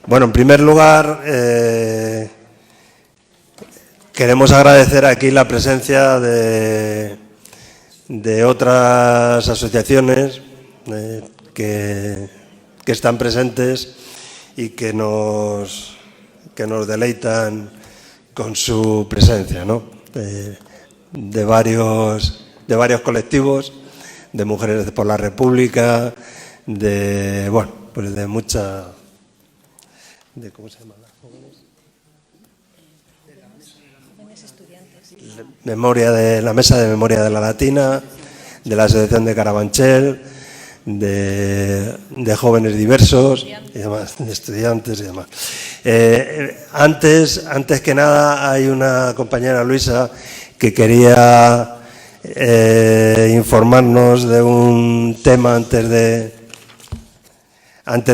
Bueno, en primer lugar, queremos agradecer aquí la presencia de otras asociaciones que están presentes y que nos deleitan con su presencia, ¿no? De varios colectivos, de Mujeres por la República, de mucha... ¿Cómo se llama? La Mesa de Memoria de la Latina, de la Asociación de Carabanchel, de jóvenes diversos y demás, de estudiantes y demás. Antes que nada, hay una compañera, Luisa, que quería informarnos de un tema antes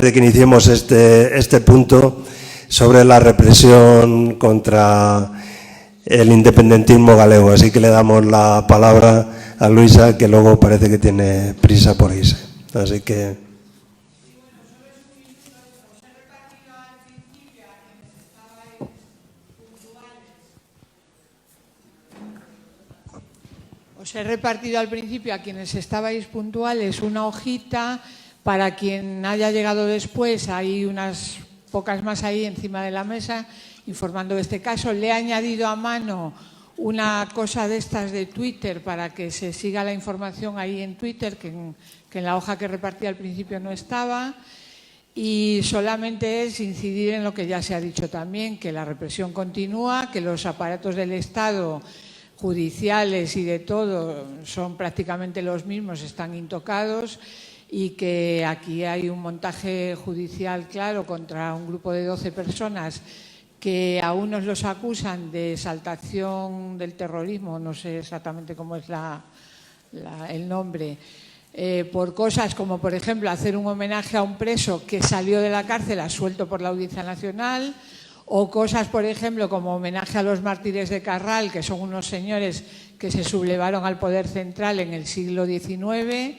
de que iniciemos este punto, sobre la represión contra el independentismo galego. Así que le damos la palabra a Luisa, que luego parece que tiene prisa por irse. Así que... Os he repartido al principio a quienes estabais puntuales una hojita. Para quien haya llegado después, hay unas pocas más ahí encima de la mesa informando de este caso. Le he añadido a mano una cosa de estas de Twitter para que se siga la información ahí en Twitter, que en la hoja que repartí al principio no estaba. Y solamente es incidir en lo que ya se ha dicho también, que la represión continúa, que los aparatos del Estado, judiciales y de todo, son prácticamente los mismos, están intocados, y que aquí hay un montaje judicial claro contra un grupo de 12 personas que a unos los acusan de exaltación del terrorismo, no sé exactamente cómo es el nombre, por cosas como, por ejemplo, hacer un homenaje a un preso que salió de la cárcel absuelto por la Audiencia Nacional, o cosas, por ejemplo, como homenaje a los mártires de Carral, que son unos señores que se sublevaron al poder central en el siglo XIX,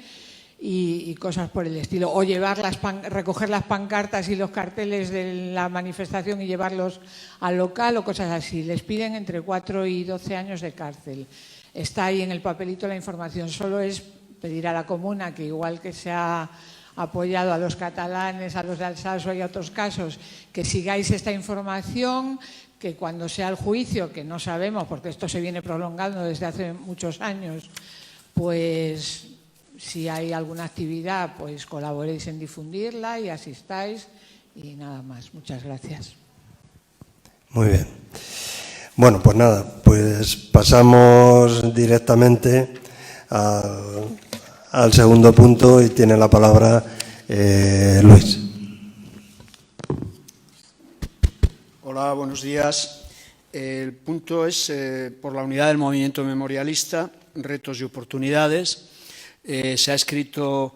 y cosas por el estilo, o recoger las pancartas y los carteles de la manifestación y llevarlos al local, o cosas así. Les piden entre 4 y 12 años de cárcel. Está ahí en el papelito la información. Solo es pedir a la comuna que, igual que se ha apoyado a los catalanes, a los de Alsacia y a otros casos, que sigáis esta información, que cuando sea el juicio, que no sabemos porque esto se viene prolongando desde hace muchos años, pues si hay alguna actividad, pues colaboréis en difundirla y asistáis, y nada más. Muchas gracias. Muy bien. Bueno, pues nada, pues pasamos directamente al segundo punto y tiene la palabra Luis. Hola, buenos días. El punto es por la unidad del movimiento memorialista, retos y oportunidades. Se ha escrito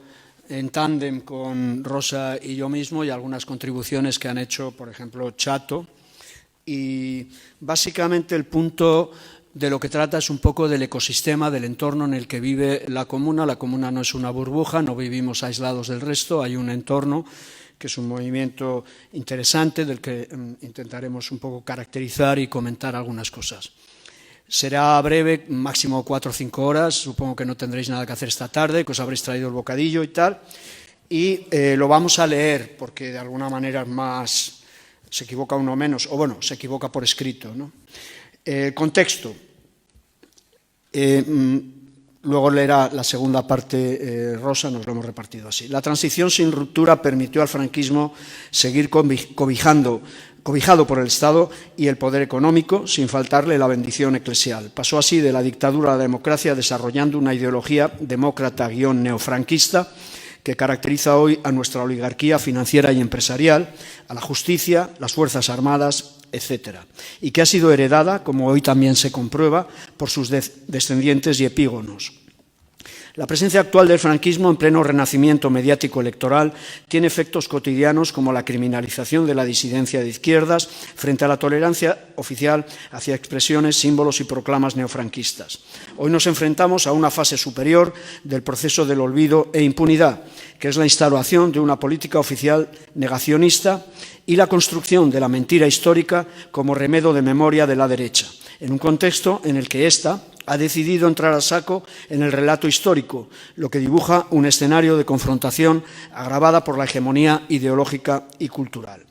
en tándem con Rosa y yo mismo, y algunas contribuciones que han hecho, por ejemplo, Chato. Y básicamente el punto de lo que trata es un poco del ecosistema, del entorno en el que vive la comuna. La comuna no es una burbuja, no vivimos aislados del resto, hay un entorno que es un movimiento interesante del que intentaremos un poco caracterizar y comentar algunas cosas. Será breve, máximo 4 o 5 horas, supongo que no tendréis nada que hacer esta tarde, que os habréis traído el bocadillo y tal, y lo vamos a leer porque de alguna manera es más, se equivoca uno menos, o bueno, se equivoca por escrito, ¿no? Contexto. Luego leerá la segunda parte Rosa, nos lo hemos repartido así. La transición sin ruptura permitió al franquismo seguir cobijado por el Estado y el poder económico, sin faltarle la bendición eclesial. Pasó así de la dictadura a la democracia, desarrollando una ideología demócrata-neofranquista que caracteriza hoy a nuestra oligarquía financiera y empresarial, a la justicia, las Fuerzas Armadas, etcétera, y que ha sido heredada, como hoy también se comprueba, por sus descendientes y epígonos. La presencia actual del franquismo en pleno renacimiento mediático electoral tiene efectos cotidianos como la criminalización de la disidencia de izquierdas frente a la tolerancia oficial hacia expresiones, símbolos y proclamas neofranquistas. Hoy nos enfrentamos a una fase superior del proceso del olvido e impunidad, que es la instauración de una política oficial negacionista y la construcción de la mentira histórica como remedio de memoria de la derecha, en un contexto en el que ésta ha decidido entrar a saco en el relato histórico, lo que dibuja un escenario de confrontación agravada por la hegemonía ideológica y cultural.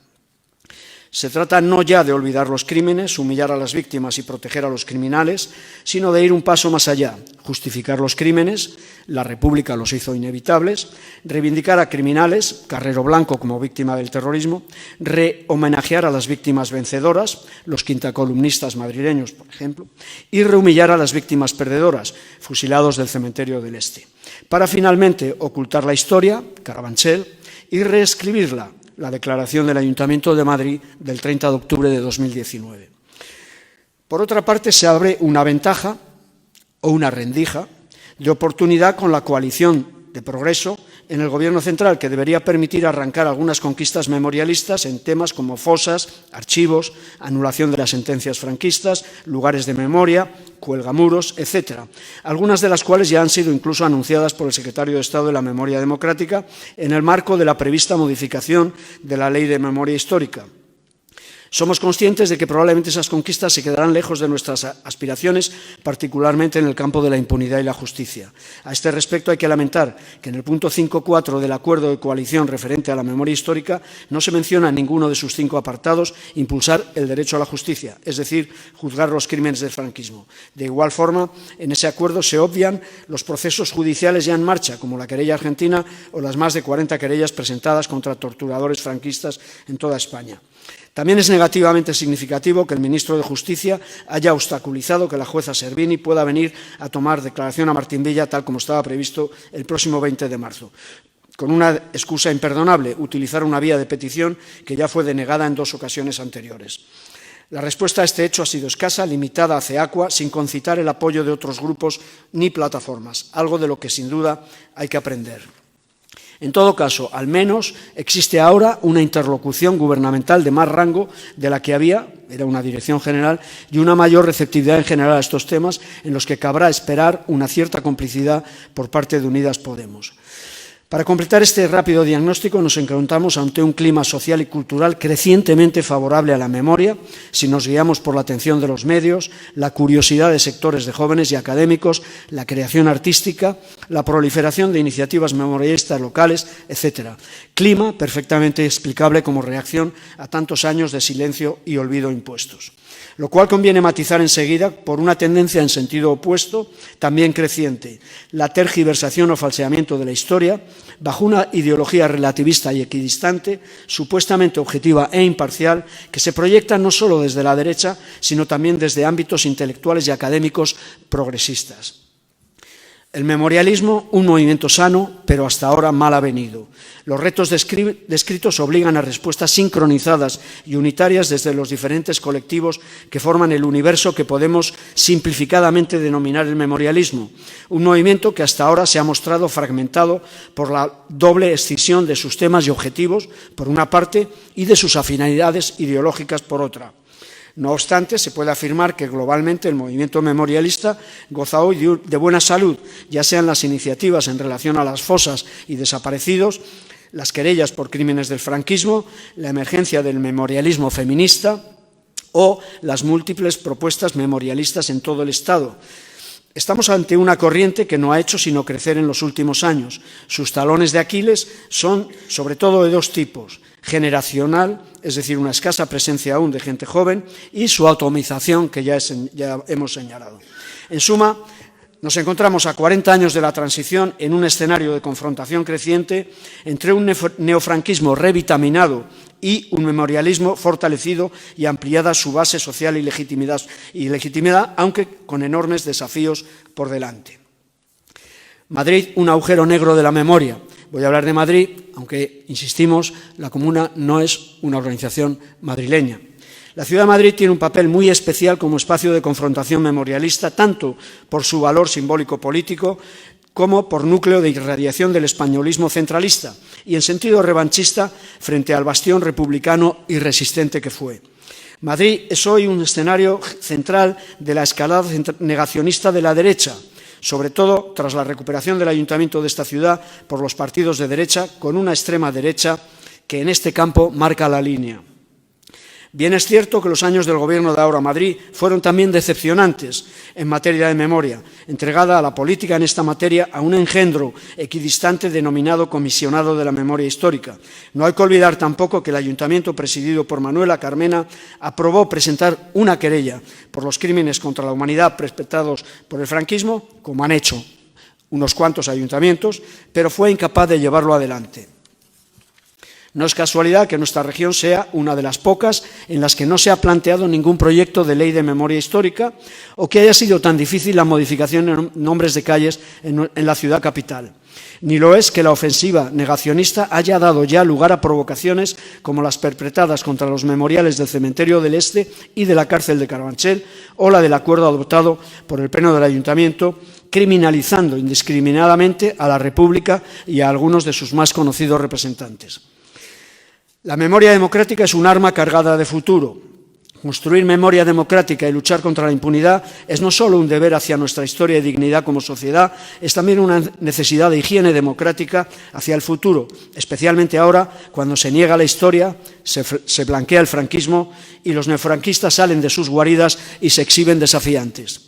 Se trata no ya de olvidar los crímenes, humillar a las víctimas y proteger a los criminales, sino de ir un paso más allá, justificar los crímenes, la República los hizo inevitables, reivindicar a criminales, Carrero Blanco como víctima del terrorismo, rehomenajear a las víctimas vencedoras, los quintacolumnistas madrileños, por ejemplo, y rehumillar a las víctimas perdedoras, fusilados del Cementerio del Este, para finalmente ocultar la historia, Carabanchel, y reescribirla, la declaración del Ayuntamiento de Madrid del 30 de octubre de 2019. Por otra parte, se abre una ventaja o una rendija de oportunidad con la coalición de progreso en el Gobierno central, que debería permitir arrancar algunas conquistas memorialistas en temas como fosas, archivos, anulación de las sentencias franquistas, lugares de memoria, cuelgamuros, etc., algunas de las cuales ya han sido incluso anunciadas por el secretario de Estado de la Memoria Democrática en el marco de la prevista modificación de la Ley de Memoria Histórica. Somos conscientes de que probablemente esas conquistas se quedarán lejos de nuestras aspiraciones, particularmente en el campo de la impunidad y la justicia. A este respecto hay que lamentar que en el punto 5.4 del acuerdo de coalición referente a la memoria histórica no se menciona en ninguno de sus 5 apartados impulsar el derecho a la justicia, es decir, juzgar los crímenes del franquismo. De igual forma, en ese acuerdo se obvian los procesos judiciales ya en marcha, como la querella argentina o las más de 40 querellas presentadas contra torturadores franquistas en toda España. También es negativamente significativo que el ministro de Justicia haya obstaculizado que la jueza Servini pueda venir a tomar declaración a Martín Villa, tal como estaba previsto el próximo 20 de marzo, con una excusa imperdonable, utilizar una vía de petición que ya fue denegada en 2 ocasiones anteriores. La respuesta a este hecho ha sido escasa, limitada a CEACUA, sin concitar el apoyo de otros grupos ni plataformas, algo de lo que sin duda hay que aprender. En todo caso, al menos existe ahora una interlocución gubernamental de más rango de la que había, era una dirección general, y una mayor receptividad en general a estos temas en los que cabrá esperar una cierta complicidad por parte de Unidas Podemos. Para completar este rápido diagnóstico nos encontramos ante un clima social y cultural crecientemente favorable a la memoria, si nos guiamos por la atención de los medios, la curiosidad de sectores de jóvenes y académicos, la creación artística, la proliferación de iniciativas memorialistas locales, etc. Clima perfectamente explicable como reacción a tantos años de silencio y olvido impuestos. Lo cual conviene matizar enseguida por una tendencia en sentido opuesto, también creciente, la tergiversación o falseamiento de la historia, bajo una ideología relativista y equidistante, supuestamente objetiva e imparcial, que se proyecta no solo desde la derecha, sino también desde ámbitos intelectuales y académicos progresistas. El memorialismo, un movimiento sano, pero hasta ahora mal avenido. Los retos descritos obligan a respuestas sincronizadas y unitarias desde los diferentes colectivos que forman el universo que podemos simplificadamente denominar el memorialismo, un movimiento que hasta ahora se ha mostrado fragmentado por la doble escisión de sus temas y objetivos, por una parte, y de sus afinidades ideológicas, por otra. No obstante, se puede afirmar que globalmente el movimiento memorialista goza hoy de buena salud, ya sean las iniciativas en relación a las fosas y desaparecidos, las querellas por crímenes del franquismo, la emergencia del memorialismo feminista o las múltiples propuestas memorialistas en todo el Estado. Estamos ante una corriente que no ha hecho sino crecer en los últimos años. Sus talones de Aquiles son sobre todo de 2 tipos: generacional, es decir, una escasa presencia aún de gente joven, y su atomización, que ya hemos señalado. En suma, nos encontramos a 40 años de la transición en un escenario de confrontación creciente entre un neofranquismo revitaminado y un memorialismo fortalecido y ampliada su base social y legitimidad, aunque con enormes desafíos por delante. Madrid, un agujero negro de la memoria. Voy a hablar de Madrid, aunque, insistimos, la Comuna no es una organización madrileña. La Ciudad de Madrid tiene un papel muy especial como espacio de confrontación memorialista, tanto por su valor simbólico político, como por núcleo de irradiación del españolismo centralista y en sentido revanchista frente al bastión republicano y resistente que fue. Madrid es hoy un escenario central de la escalada negacionista de la derecha, sobre todo tras la recuperación del ayuntamiento de esta ciudad por los partidos de derecha, con una extrema derecha que en este campo marca la línea. Bien es cierto que los años del gobierno de Ahora Madrid fueron también decepcionantes en materia de memoria, entregada a la política en esta materia a un engendro equidistante denominado Comisionado de la Memoria Histórica. No hay que olvidar tampoco que el ayuntamiento presidido por Manuela Carmena aprobó presentar una querella por los crímenes contra la humanidad perpetrados por el franquismo, como han hecho unos cuantos ayuntamientos, pero fue incapaz de llevarlo adelante. No es casualidad que nuestra región sea una de las pocas en las que no se ha planteado ningún proyecto de ley de memoria histórica o que haya sido tan difícil la modificación de nombres de calles en la ciudad capital. Ni lo es que la ofensiva negacionista haya dado ya lugar a provocaciones como las perpetradas contra los memoriales del Cementerio del Este y de la cárcel de Carabanchel o la del acuerdo adoptado por el Pleno del Ayuntamiento criminalizando indiscriminadamente a la República y a algunos de sus más conocidos representantes. La memoria democrática es un arma cargada de futuro. Construir memoria democrática y luchar contra la impunidad es no solo un deber hacia nuestra historia y dignidad como sociedad, es también una necesidad de higiene democrática hacia el futuro, especialmente ahora cuando se niega la historia, se blanquea el franquismo y los neofranquistas salen de sus guaridas y se exhiben desafiantes.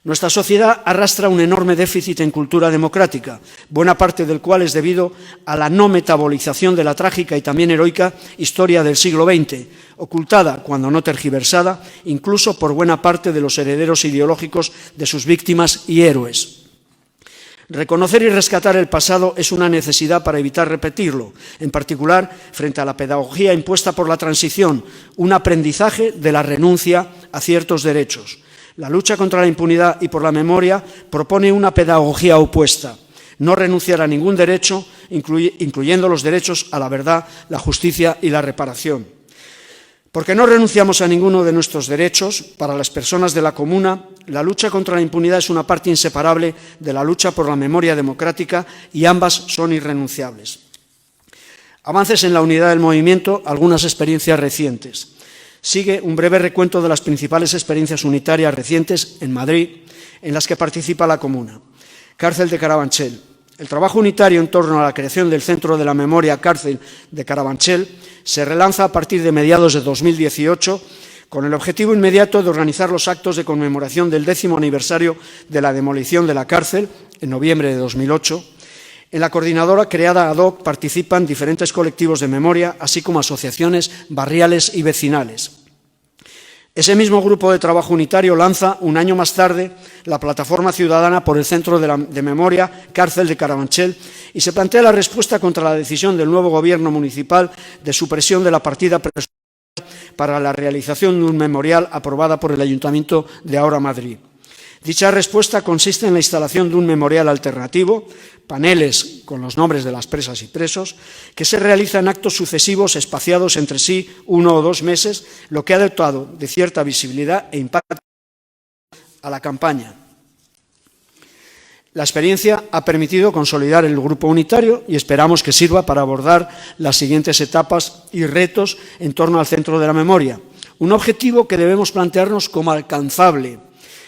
Nuestra sociedad arrastra un enorme déficit en cultura democrática, buena parte del cual es debido a la no metabolización de la trágica y también heroica historia del siglo XX, ocultada, cuando no tergiversada, incluso por buena parte de los herederos ideológicos de sus víctimas y héroes. Reconocer y rescatar el pasado es una necesidad para evitar repetirlo, en particular frente a la pedagogía impuesta por la transición, un aprendizaje de la renuncia a ciertos derechos. La lucha contra la impunidad y por la memoria propone una pedagogía opuesta, no renunciar a ningún derecho, incluyendo los derechos a la verdad, la justicia y la reparación. Porque no renunciamos a ninguno de nuestros derechos, para las personas de la comuna, la lucha contra la impunidad es una parte inseparable de la lucha por la memoria democrática y ambas son irrenunciables. Avances en la unidad del movimiento, algunas experiencias recientes. Sigue un breve recuento de las principales experiencias unitarias recientes en Madrid en las que participa la comuna. Cárcel de Carabanchel. El trabajo unitario en torno a la creación del Centro de la Memoria Cárcel de Carabanchel se relanza a partir de mediados de 2018 con el objetivo inmediato de organizar los actos de conmemoración del 10º aniversario de la demolición de la cárcel en noviembre de 2008. En la coordinadora creada ad hoc participan diferentes colectivos de memoria, así como asociaciones barriales y vecinales. Ese mismo grupo de trabajo unitario lanza, un año más tarde, la plataforma ciudadana por el Centro de Memoria Cárcel de Carabanchel y se plantea la respuesta contra la decisión del nuevo gobierno municipal de supresión de la partida presupuestaria para la realización de un memorial aprobada por el Ayuntamiento de Ahora Madrid. Dicha respuesta consiste en la instalación de un memorial alternativo, paneles con los nombres de las presas y presos, que se realizan actos sucesivos espaciados entre sí 1 o 2 meses, lo que ha dotado de cierta visibilidad e impacto a la campaña. La experiencia ha permitido consolidar el grupo unitario y esperamos que sirva para abordar las siguientes etapas y retos en torno al Centro de la Memoria, un objetivo que debemos plantearnos como alcanzable,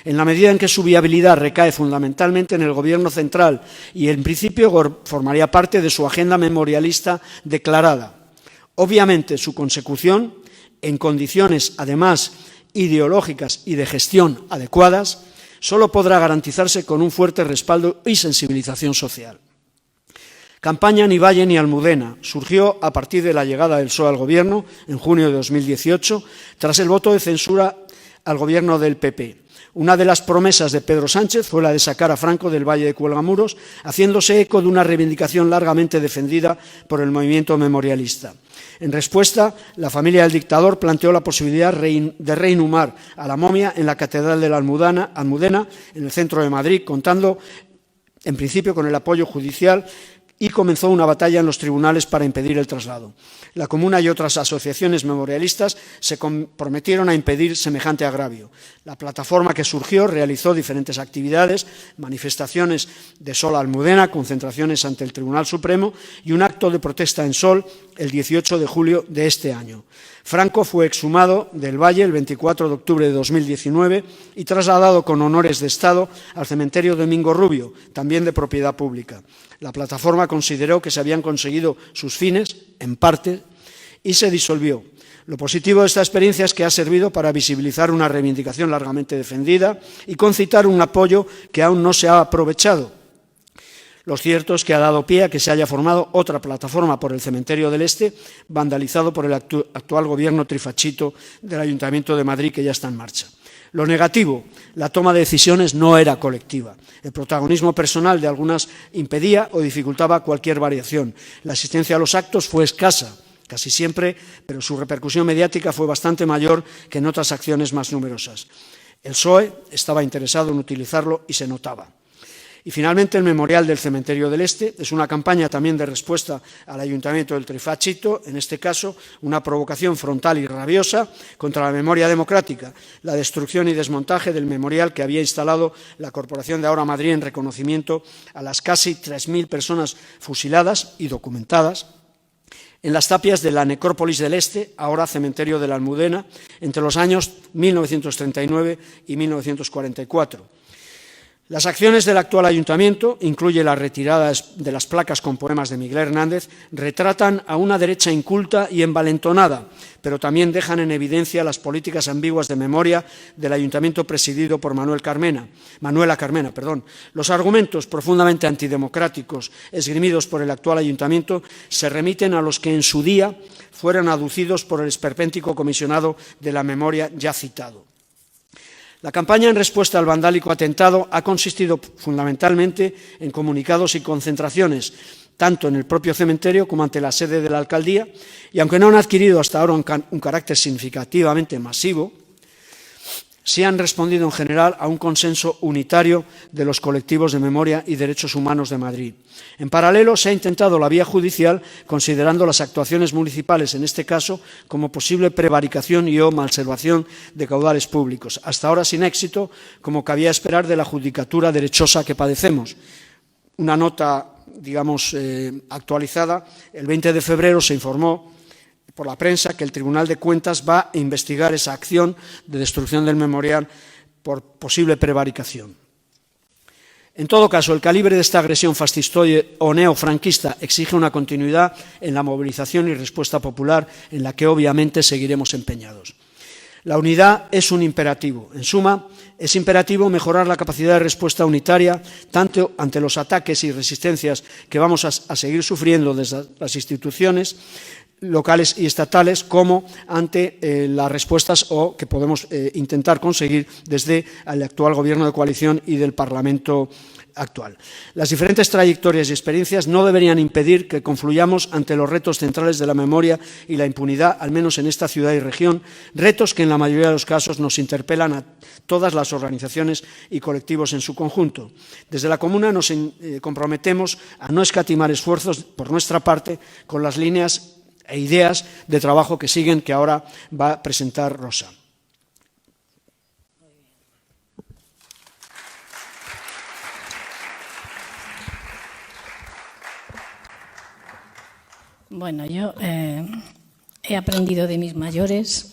en la medida en que su viabilidad recae fundamentalmente en el Gobierno central y, en principio, formaría parte de su agenda memorialista declarada. Obviamente, su consecución, en condiciones, además, ideológicas y de gestión adecuadas, solo podrá garantizarse con un fuerte respaldo y sensibilización social. Campaña ni Valle ni Almudena surgió a partir de la llegada del PSOE al Gobierno en junio de 2018, tras el voto de censura al Gobierno del PP. Una de las promesas de Pedro Sánchez fue la de sacar a Franco del Valle de Cuelgamuros, haciéndose eco de una reivindicación largamente defendida por el movimiento memorialista. En respuesta, la familia del dictador planteó la posibilidad de reinhumar a la momia en la Catedral de la Almudena, en el centro de Madrid, contando en principio con el apoyo judicial y comenzó una batalla en los tribunales para impedir el traslado. La Comuna y otras asociaciones memorialistas se comprometieron a impedir semejante agravio. La plataforma que surgió realizó diferentes actividades, manifestaciones de Sol a Almudena, concentraciones ante el Tribunal Supremo y un acto de protesta en Sol el 18 de julio de este año. Franco fue exhumado del Valle el 24 de octubre de 2019 y trasladado con honores de Estado al cementerio Domingo Rubio, también de propiedad pública. La plataforma consideró que se habían conseguido sus fines, en parte, y se disolvió. Lo positivo de esta experiencia es que ha servido para visibilizar una reivindicación largamente defendida y concitar un apoyo que aún no se ha aprovechado. Lo cierto es que ha dado pie a que se haya formado otra plataforma por el Cementerio del Este, vandalizado por el actual gobierno trifachito del Ayuntamiento de Madrid, que ya está en marcha. Lo negativo, la toma de decisiones no era colectiva. El protagonismo personal de algunas impedía o dificultaba cualquier variación. La asistencia a los actos fue escasa, casi siempre, pero su repercusión mediática fue bastante mayor que en otras acciones más numerosas. El PSOE estaba interesado en utilizarlo y se notaba. Y finalmente el Memorial del Cementerio del Este es una campaña también de respuesta al Ayuntamiento del Trifachito, en este caso una provocación frontal y rabiosa contra la memoria democrática, la destrucción y desmontaje del memorial que había instalado la Corporación de Ahora Madrid en reconocimiento a las casi 3.000 personas fusiladas y documentadas en las tapias de la Necrópolis del Este, ahora Cementerio de la Almudena, entre los años 1939 y 1944. Las acciones del actual ayuntamiento, incluye la retirada de las placas con poemas de Miguel Hernández, retratan a una derecha inculta y envalentonada, pero también dejan en evidencia las políticas ambiguas de memoria del ayuntamiento presidido por Manuela Carmena. Los argumentos profundamente antidemocráticos esgrimidos por el actual ayuntamiento se remiten a los que en su día fueron aducidos por el esperpéntico comisionado de la memoria ya citado. La campaña en respuesta al vandálico atentado ha consistido fundamentalmente en comunicados y concentraciones, tanto en el propio cementerio como ante la sede de la alcaldía, y aunque no han adquirido hasta ahora un carácter significativamente masivo, sí han respondido en general a un consenso unitario de los colectivos de memoria y derechos humanos de Madrid. En paralelo, se ha intentado la vía judicial, considerando las actuaciones municipales, en este caso, como posible prevaricación y o malversación de caudales públicos, hasta ahora sin éxito, como cabía esperar de la judicatura derechosa que padecemos. Una nota, actualizada, el 20 de febrero se informó por la prensa que el Tribunal de Cuentas va a investigar esa acción de destrucción del memorial por posible prevaricación. En todo caso, el calibre de esta agresión fascistoide o neofranquista exige una continuidad en la movilización y respuesta popular en la que obviamente seguiremos empeñados. La unidad es un imperativo. En suma, es imperativo mejorar la capacidad de respuesta unitaria tanto ante los ataques y resistencias que vamos a seguir sufriendo desde las instituciones locales y estatales, como ante las respuestas que podemos intentar conseguir desde el actual Gobierno de coalición y del Parlamento actual. Las diferentes trayectorias y experiencias no deberían impedir que confluyamos ante los retos centrales de la memoria y la impunidad, al menos en esta ciudad y región, retos que en la mayoría de los casos nos interpelan a todas las organizaciones y colectivos en su conjunto. Desde la Comuna nos comprometemos a no escatimar esfuerzos por nuestra parte con las líneas e ideas de trabajo que siguen, que ahora va a presentar Rosa. Bueno, yo he aprendido de mis mayores,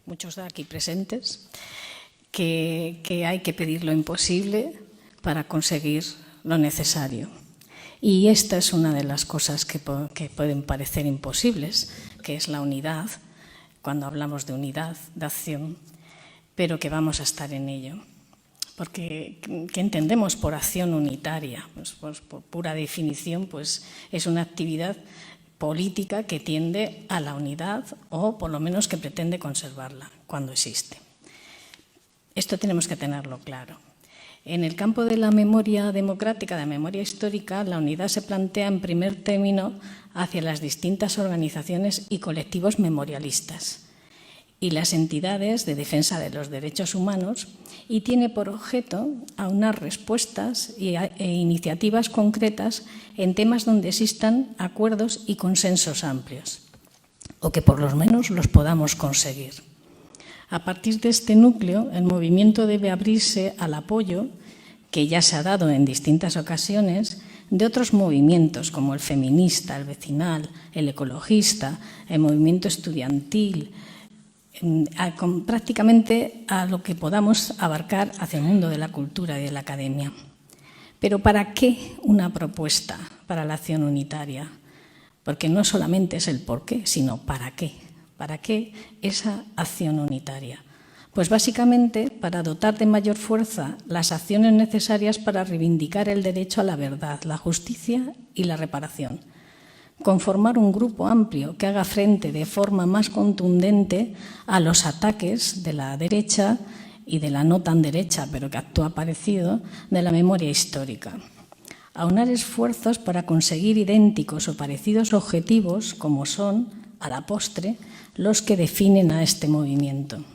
muchos de aquí presentes, que hay que pedir lo imposible para conseguir lo necesario. Y esta es una de las cosas que pueden parecer imposibles, que es la unidad, cuando hablamos de unidad, de acción, pero que vamos a estar en ello. Porque, ¿qué entendemos por acción unitaria? Pues por pura definición, pues es una actividad política que tiende a la unidad o por lo menos que pretende conservarla cuando existe. Esto tenemos que tenerlo claro. En el campo de la memoria democrática, de la memoria histórica, la unidad se plantea en primer término hacia las distintas organizaciones y colectivos memorialistas. y las entidades de defensa de los derechos humanos y tiene por objeto aunar respuestas e iniciativas concretas en temas donde existan acuerdos y consensos amplios, o que por lo menos los podamos conseguir. A partir de este núcleo, el movimiento debe abrirse al apoyo, que ya se ha dado en distintas ocasiones, de otros movimientos como el feminista, el vecinal, el ecologista, el movimiento estudiantil, prácticamente a lo que podamos abarcar hacia el mundo de la cultura y de la academia. Pero ¿para qué una propuesta para la acción unitaria? Porque no solamente es el por qué, sino ¿para qué? ¿Para qué esa acción unitaria? Pues básicamente para dotar de mayor fuerza las acciones necesarias para reivindicar el derecho a la verdad, la justicia y la reparación. Conformar un grupo amplio que haga frente de forma más contundente a los ataques de la derecha y de la no tan derecha, pero que actúa parecido, de la memoria histórica. Aunar esfuerzos para conseguir idénticos o parecidos objetivos, como son, a la postre, los que definen a este movimiento.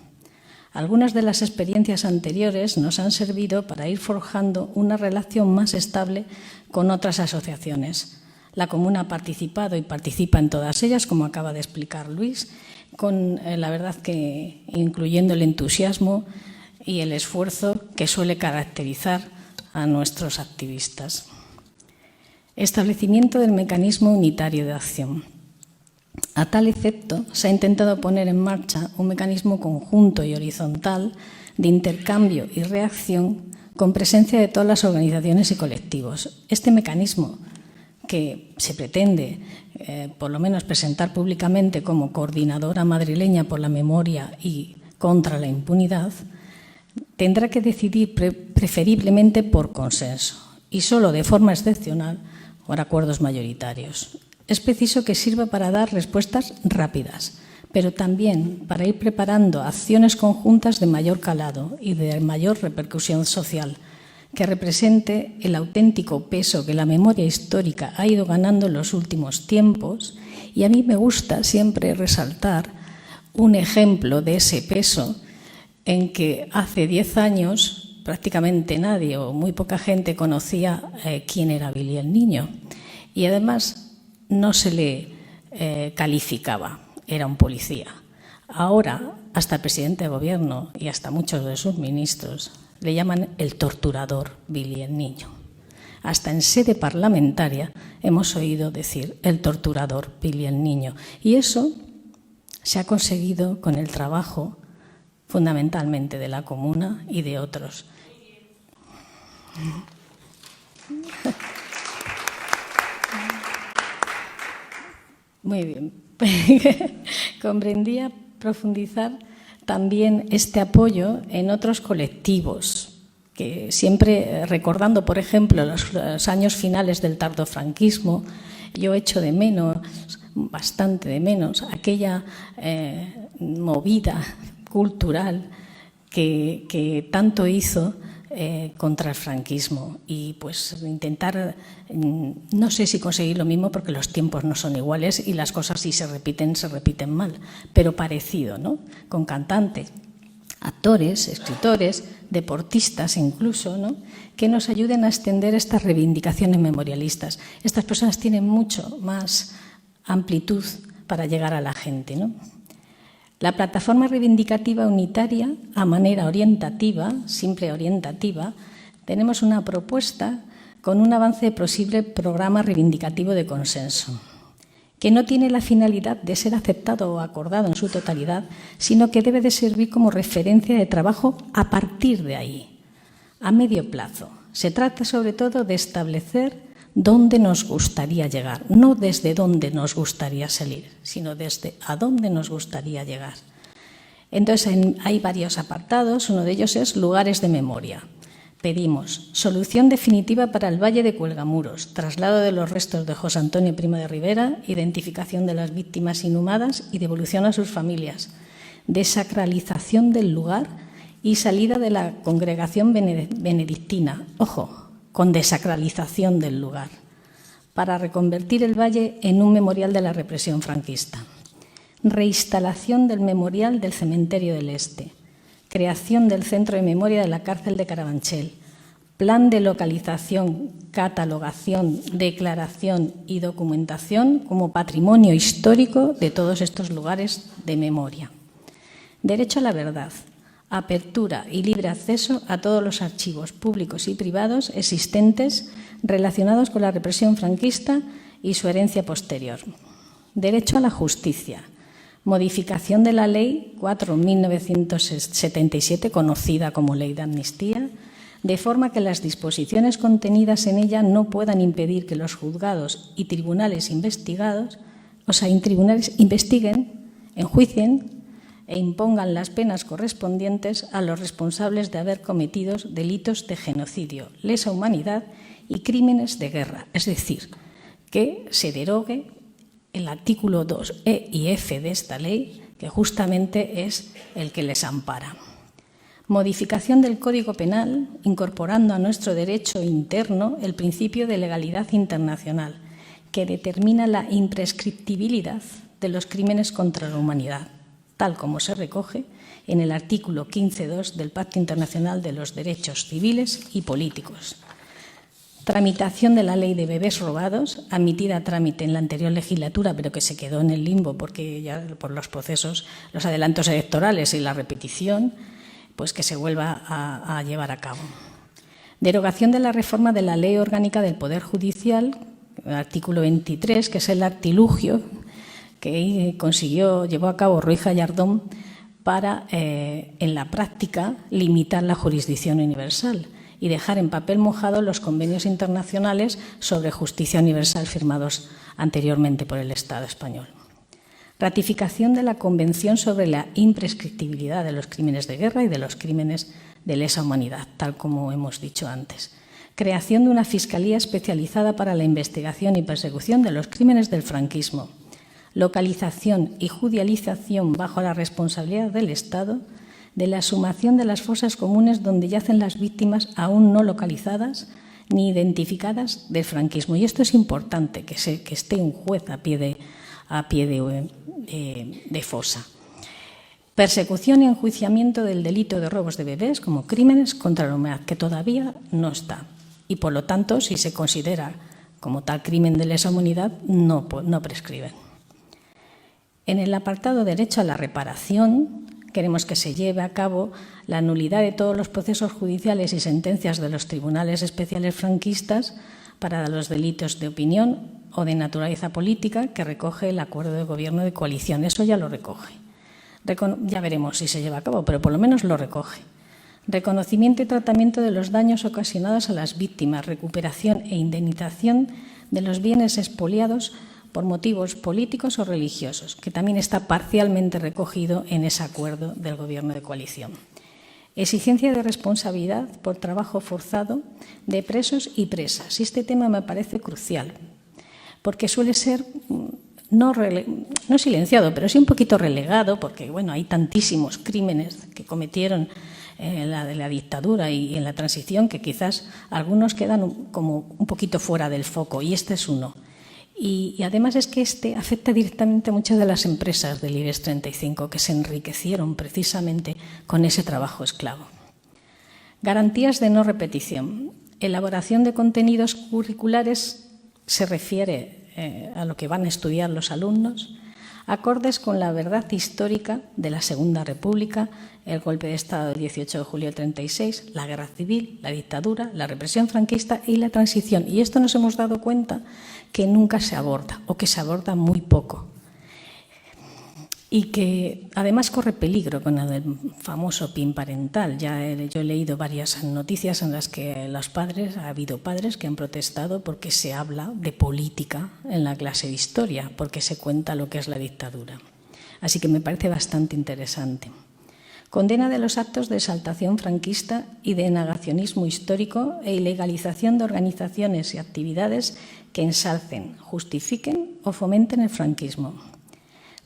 Algunas de las experiencias anteriores nos han servido para ir forjando una relación más estable con otras asociaciones. La Comuna ha participado y participa en todas ellas, como acaba de explicar Luis, con la verdad que incluyendo el entusiasmo y el esfuerzo que suele caracterizar a nuestros activistas. Establecimiento del mecanismo unitario de acción. A tal efecto, se ha intentado poner en marcha un mecanismo conjunto y horizontal de intercambio y reacción con presencia de todas las organizaciones y colectivos. Este mecanismo, que se pretende, por lo menos, presentar públicamente como coordinadora madrileña por la memoria y contra la impunidad, tendrá que decidir preferiblemente por consenso y solo de forma excepcional por acuerdos mayoritarios. Es preciso que sirva para dar respuestas rápidas, pero también para ir preparando acciones conjuntas de mayor calado y de mayor repercusión social, que represente el auténtico peso que la memoria histórica ha ido ganando en los últimos tiempos. Y a mí me gusta siempre resaltar un ejemplo de ese peso en que hace 10 años prácticamente nadie o muy poca gente conocía quién era Billy el Niño. Y además no se le calificaba, era un policía. Ahora, hasta el presidente de gobierno y hasta muchos de sus ministros le llaman el torturador Billy el Niño. Hasta en sede parlamentaria hemos oído decir el torturador Billy el Niño. Y eso se ha conseguido con el trabajo fundamentalmente de la Comuna y de otros. Muy bien. Comprendía profundizar también este apoyo en otros colectivos, que siempre recordando, por ejemplo, los años finales del tardofranquismo, yo echo de menos, bastante de menos, aquella movida cultural que tanto hizo contra el franquismo y pues intentar, no sé si conseguir lo mismo porque los tiempos no son iguales y las cosas si se repiten mal, pero parecido, ¿no? Con cantantes, actores, escritores, deportistas incluso, ¿no? Que nos ayuden a extender estas reivindicaciones memorialistas. Estas personas tienen mucho más amplitud para llegar a la gente, ¿no? La plataforma reivindicativa unitaria, a manera orientativa, simple orientativa, tenemos una propuesta con un avance de posible programa reivindicativo de consenso, que no tiene la finalidad de ser aceptado o acordado en su totalidad, sino que debe de servir como referencia de trabajo a partir de ahí, a medio plazo. Se trata sobre todo de establecer dónde nos gustaría llegar, no desde dónde nos gustaría salir, sino desde a dónde nos gustaría llegar. Entonces, hay varios apartados, uno de ellos es lugares de memoria. Pedimos solución definitiva para el Valle de Cuelgamuros, traslado de los restos de José Antonio Primo de Rivera, identificación de las víctimas inhumadas y devolución a sus familias, desacralización del lugar y salida de la congregación benedictina. Ojo, con desacralización del lugar, para reconvertir el valle en un memorial de la represión franquista. Reinstalación del memorial del Cementerio del Este. Creación del Centro de Memoria de la Cárcel de Carabanchel. Plan de localización, catalogación, declaración y documentación como patrimonio histórico de todos estos lugares de memoria. Derecho a la verdad. Apertura y libre acceso a todos los archivos públicos y privados existentes relacionados con la represión franquista y su herencia posterior. Derecho a la justicia. Modificación de la Ley 4.977, conocida como Ley de Amnistía, de forma que las disposiciones contenidas en ella no puedan impedir que los juzgados y tribunales investiguen, enjuicien e impongan las penas correspondientes a los responsables de haber cometido delitos de genocidio, lesa humanidad y crímenes de guerra. Es decir, que se derogue el artículo 2E y F de esta ley, que justamente es el que les ampara. Modificación del Código Penal, incorporando a nuestro derecho interno el principio de legalidad internacional, que determina la imprescriptibilidad de los crímenes contra la humanidad, tal como se recoge en el artículo 15.2 del Pacto Internacional de los Derechos Civiles y Políticos. Tramitación de la Ley de Bebés Robados, admitida a trámite en la anterior legislatura, pero que se quedó en el limbo porque ya por los procesos, los adelantos electorales y la repetición, pues que se vuelva a llevar a cabo. Derogación de la reforma de la Ley Orgánica del Poder Judicial, el artículo 23, que es el artilugio que llevó a cabo Ruiz Gallardón para, en la práctica, limitar la jurisdicción universal y dejar en papel mojado los convenios internacionales sobre justicia universal firmados anteriormente por el Estado español. Ratificación de la Convención sobre la imprescriptibilidad de los crímenes de guerra y de los crímenes de lesa humanidad, tal como hemos dicho antes. Creación de una Fiscalía especializada para la investigación y persecución de los crímenes del franquismo. Localización y judicialización bajo la responsabilidad del Estado de la exhumación de las fosas comunes donde yacen las víctimas aún no localizadas ni identificadas del franquismo. Y esto es importante, que esté un juez a pie de fosa. Persecución y enjuiciamiento del delito de robos de bebés como crímenes contra la humanidad, que todavía no está. Y, por lo tanto, si se considera como tal crimen de lesa humanidad, no prescriben. En el apartado derecho a la reparación, queremos que se lleve a cabo la nulidad de todos los procesos judiciales y sentencias de los tribunales especiales franquistas para los delitos de opinión o de naturaleza política que recoge el acuerdo de gobierno de coalición. Eso ya lo recoge. Ya veremos si se lleva a cabo, pero por lo menos lo recoge. Reconocimiento y tratamiento de los daños ocasionados a las víctimas, recuperación e indemnización de los bienes expoliados por motivos políticos o religiosos, que también está parcialmente recogido en ese acuerdo del gobierno de coalición. Exigencia de responsabilidad por trabajo forzado de presos y presas. Y este tema me parece crucial, porque suele ser no silenciado, pero sí un poquito relegado, porque bueno, hay tantísimos crímenes que cometieron en la dictadura y en la transición que quizás algunos quedan como un poquito fuera del foco, y este es uno. Y además es que este afecta directamente a muchas de las empresas del IBEX 35 que se enriquecieron precisamente con ese trabajo esclavo. Garantías de no repetición. Elaboración de contenidos curriculares se refiere a lo que van a estudiar los alumnos, acordes con la verdad histórica de la Segunda República, el golpe de Estado del 18 de julio del 36, la guerra civil, la dictadura, la represión franquista y la transición. Y esto nos hemos dado cuenta que nunca se aborda o que se aborda muy poco. Y que además corre peligro con el famoso PIN parental. Yo he leído varias noticias en las que ha habido padres que han protestado porque se habla de política en la clase de historia, porque se cuenta lo que es la dictadura. Así que me parece bastante interesante. Condena de los actos de exaltación franquista y de negacionismo histórico e ilegalización de organizaciones y actividades que ensalcen, justifiquen o fomenten el franquismo.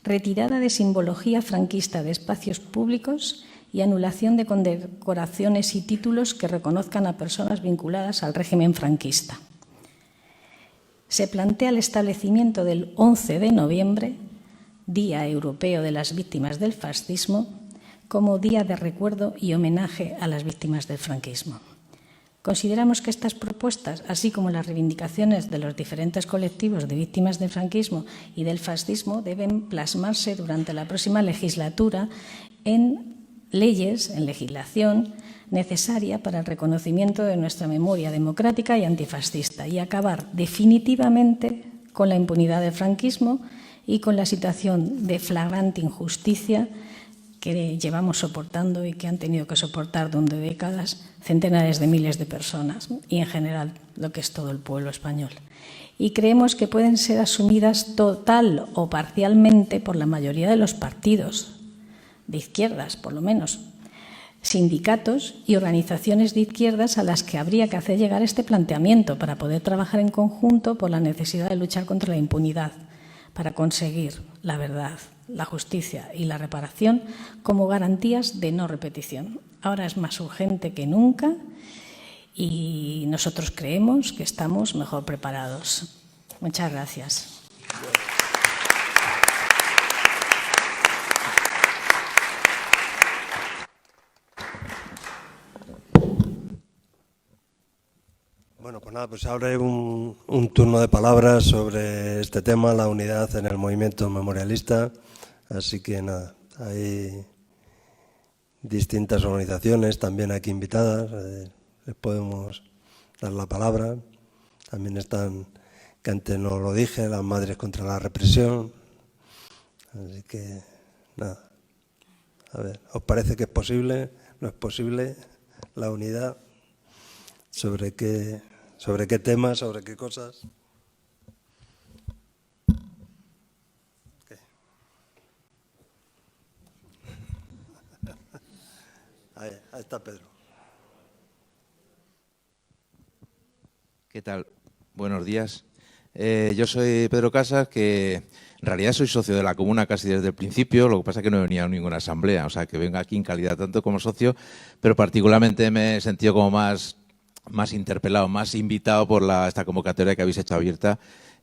Retirada de simbología franquista de espacios públicos y anulación de condecoraciones y títulos que reconozcan a personas vinculadas al régimen franquista. Se plantea el establecimiento del 11 de noviembre Día Europeo de las Víctimas del Fascismo, como día de recuerdo y homenaje a las víctimas del franquismo. Consideramos que estas propuestas, así como las reivindicaciones de los diferentes colectivos de víctimas del franquismo y del fascismo, deben plasmarse durante la próxima legislatura en leyes, en legislación necesaria para el reconocimiento de nuestra memoria democrática y antifascista y acabar definitivamente con la impunidad del franquismo y con la situación de flagrante injusticia que llevamos soportando y que han tenido que soportar durante décadas centenares de miles de personas y, en general, lo que es todo el pueblo español. Y creemos que pueden ser asumidas total o parcialmente por la mayoría de los partidos, de izquierdas por lo menos, sindicatos y organizaciones de izquierdas a las que habría que hacer llegar este planteamiento para poder trabajar en conjunto por la necesidad de luchar contra la impunidad, para conseguir la verdad, la justicia y la reparación como garantías de no repetición. Ahora es más urgente que nunca y nosotros creemos que estamos mejor preparados. Muchas gracias. Bueno, pues nada, pues abre un turno de palabras sobre este tema, la unidad en el movimiento memorialista. Así que nada, hay distintas organizaciones también aquí invitadas, les podemos dar la palabra. También están, que antes no lo dije, las Madres contra la Represión. Así que nada, a ver, ¿os parece que es posible? ¿No es posible la unidad? ¿Sobre qué temas, sobre qué cosas? Ahí está Pedro. ¿Qué tal? Buenos días. Yo soy Pedro Casas, que en realidad soy socio de la comuna casi desde el principio, lo que pasa es que no he venido a ninguna asamblea, o sea, que vengo aquí en calidad tanto como socio, pero particularmente me he sentido como más interpelado, más invitado por esta convocatoria que habéis hecho abierta,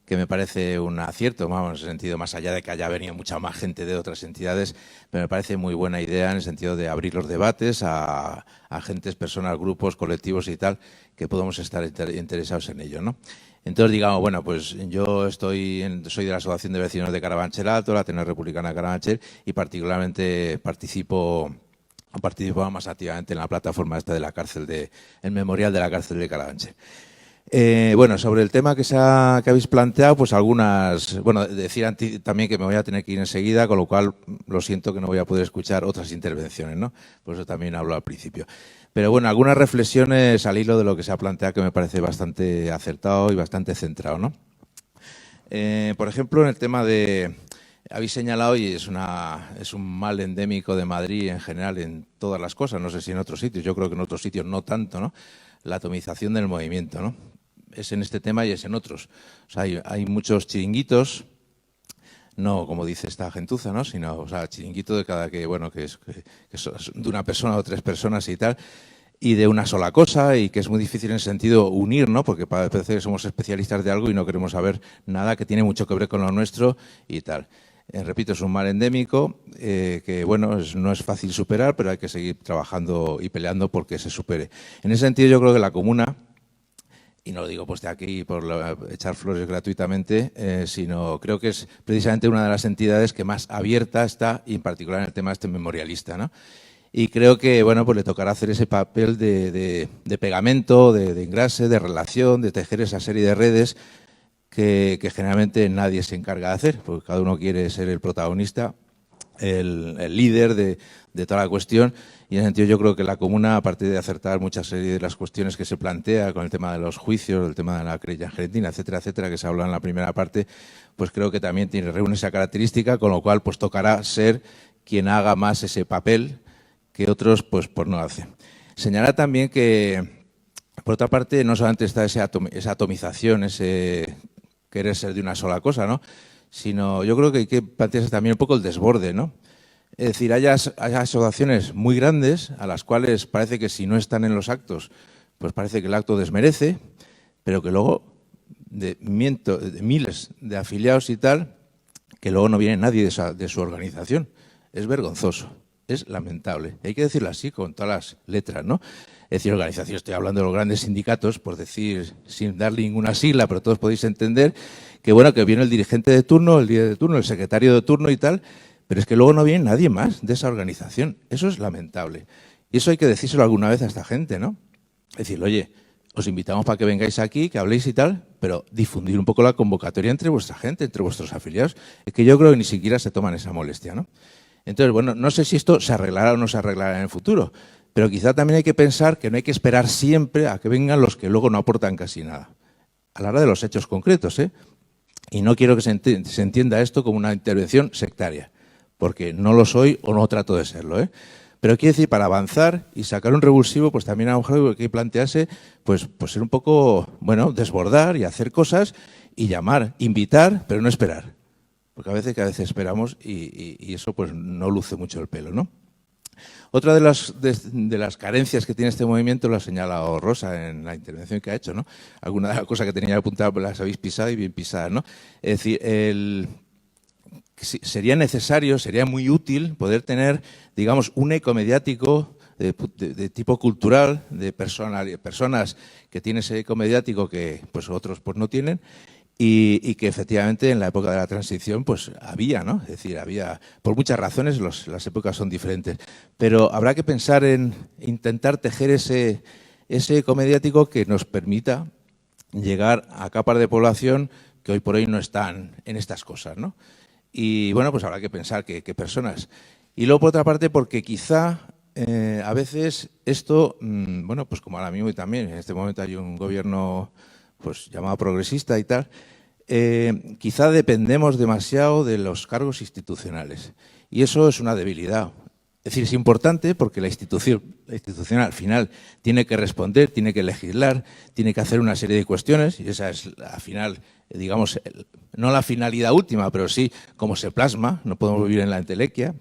que me parece un acierto, vamos, en el sentido, más allá de que haya venido mucha más gente de otras entidades, pero me parece muy buena idea en el sentido de abrir los debates a agentes, personas, grupos, colectivos y tal, que podamos estar interesados en ello, ¿no? Entonces, digamos, bueno, pues yo soy de la Asociación de Vecinos de Carabanchel Alto, la Ateneo Republicana de Carabanchel, y particularmente participo más activamente en la plataforma esta de la cárcel el memorial de la cárcel de Carabanchel. Bueno, sobre el tema que habéis planteado, pues algunas, bueno, decir también que me voy a tener que ir enseguida, con lo cual lo siento que no voy a poder escuchar otras intervenciones, ¿no? Por eso también hablo al principio. Pero bueno, algunas reflexiones al hilo de lo que se ha planteado que me parece bastante acertado y bastante centrado, ¿no? Por ejemplo, en el tema habéis señalado, y es un mal endémico de Madrid en general en todas las cosas, no sé si en otros sitios, yo creo que en otros sitios no tanto, ¿no? La atomización del movimiento, ¿no? Es en este tema y es en otros. O sea, hay muchos chiringuitos, no como dice esta gentuza, ¿no? Sino, o sea, chiringuito de cada que es de una persona o tres personas y tal, y de una sola cosa, y que es muy difícil en el sentido unir, ¿no? Porque parece que somos especialistas de algo y no queremos saber nada que tiene mucho que ver con lo nuestro y tal. Repito, es un mal endémico que, bueno, no es fácil superar, pero hay que seguir trabajando y peleando porque se supere. En ese sentido, yo creo que la comuna, y no lo digo pues de aquí por echar flores gratuitamente, sino creo que es precisamente una de las entidades que más abierta está, y en particular en el tema memorialista, ¿no? Y creo que, bueno, pues le tocará hacer ese papel de pegamento, de engrase, de relación, de tejer esa serie de redes que generalmente nadie se encarga de hacer, porque cada uno quiere ser el protagonista, el líder de toda la cuestión, y en ese sentido yo creo que la comuna, aparte de acertar muchas serie de las cuestiones que se plantea con el tema de los juicios, el tema de la querella argentina, etcétera, etcétera, que se habla en la primera parte, pues creo que también reúne esa característica, con lo cual pues tocará ser quien haga más ese papel que otros pues no hacen. Señalar también que, por otra parte, no solamente está esa atomización, ese querer ser de una sola cosa, ¿no? Sino yo creo que hay que plantearse también un poco el desborde, ¿no? Es decir, hay asociaciones muy grandes a las cuales parece que si no están en los actos, pues parece que el acto desmerece, pero que luego de miles de afiliados y tal, que luego no viene nadie de su organización. Es vergonzoso, es lamentable. Hay que decirlo así, con todas las letras, ¿no? Es decir, organización, estoy hablando de los grandes sindicatos, por decir, sin darle ninguna sigla, pero todos podéis entender que, bueno, que viene el dirigente de turno, el líder de turno, el secretario de turno y tal, pero es que luego no viene nadie más de esa organización. Eso es lamentable. Y eso hay que decírselo alguna vez a esta gente, ¿no? Decirle, oye, os invitamos para que vengáis aquí, que habléis y tal, pero difundir un poco la convocatoria entre vuestra gente, entre vuestros afiliados. Es que yo creo que ni siquiera se toman esa molestia, ¿no? Entonces, bueno, no sé si esto se arreglará o no se arreglará en el futuro, pero quizá también hay que pensar que no hay que esperar siempre a que vengan los que luego no aportan casi nada. A la hora de los hechos concretos, ¿eh? Y no quiero que se entienda esto como una intervención sectaria, porque no lo soy o no trato de serlo, ¿eh? Pero quiero decir, para avanzar y sacar un revulsivo, pues también a lo mejor hay que plantearse, pues ser un poco, bueno, desbordar y hacer cosas y llamar, invitar, pero no esperar. Porque a veces esperamos y eso pues no luce mucho el pelo, ¿no? Otra de las carencias que tiene este movimiento lo ha señalado Rosa en la intervención que ha hecho, ¿no? Alguna de las cosas que tenía apuntadas pues las habéis pisado y bien pisadas, ¿no? Es decir, sería necesario, sería muy útil poder tener, digamos, un eco mediático de tipo cultural, de personas que tienen ese eco mediático que pues otros pues no tienen, y que efectivamente en la época de la transición pues había, ¿no? Es decir, había, por muchas razones las épocas son diferentes, pero habrá que pensar en intentar tejer ese eco mediático que nos permita llegar a capas de población que hoy por hoy no están en estas cosas, ¿no? Y bueno, pues habrá que pensar qué personas. Y luego, por otra parte, porque quizá a veces esto, bueno, pues como ahora mismo y también en este momento hay un gobierno pues llamado progresista y tal, quizá dependemos demasiado de los cargos institucionales. Y eso es una debilidad. Es decir, es importante porque la institución al final tiene que responder, tiene que legislar, tiene que hacer una serie de cuestiones y esa es al final, digamos, no la finalidad última, pero sí cómo se plasma. No podemos vivir en la entelequia,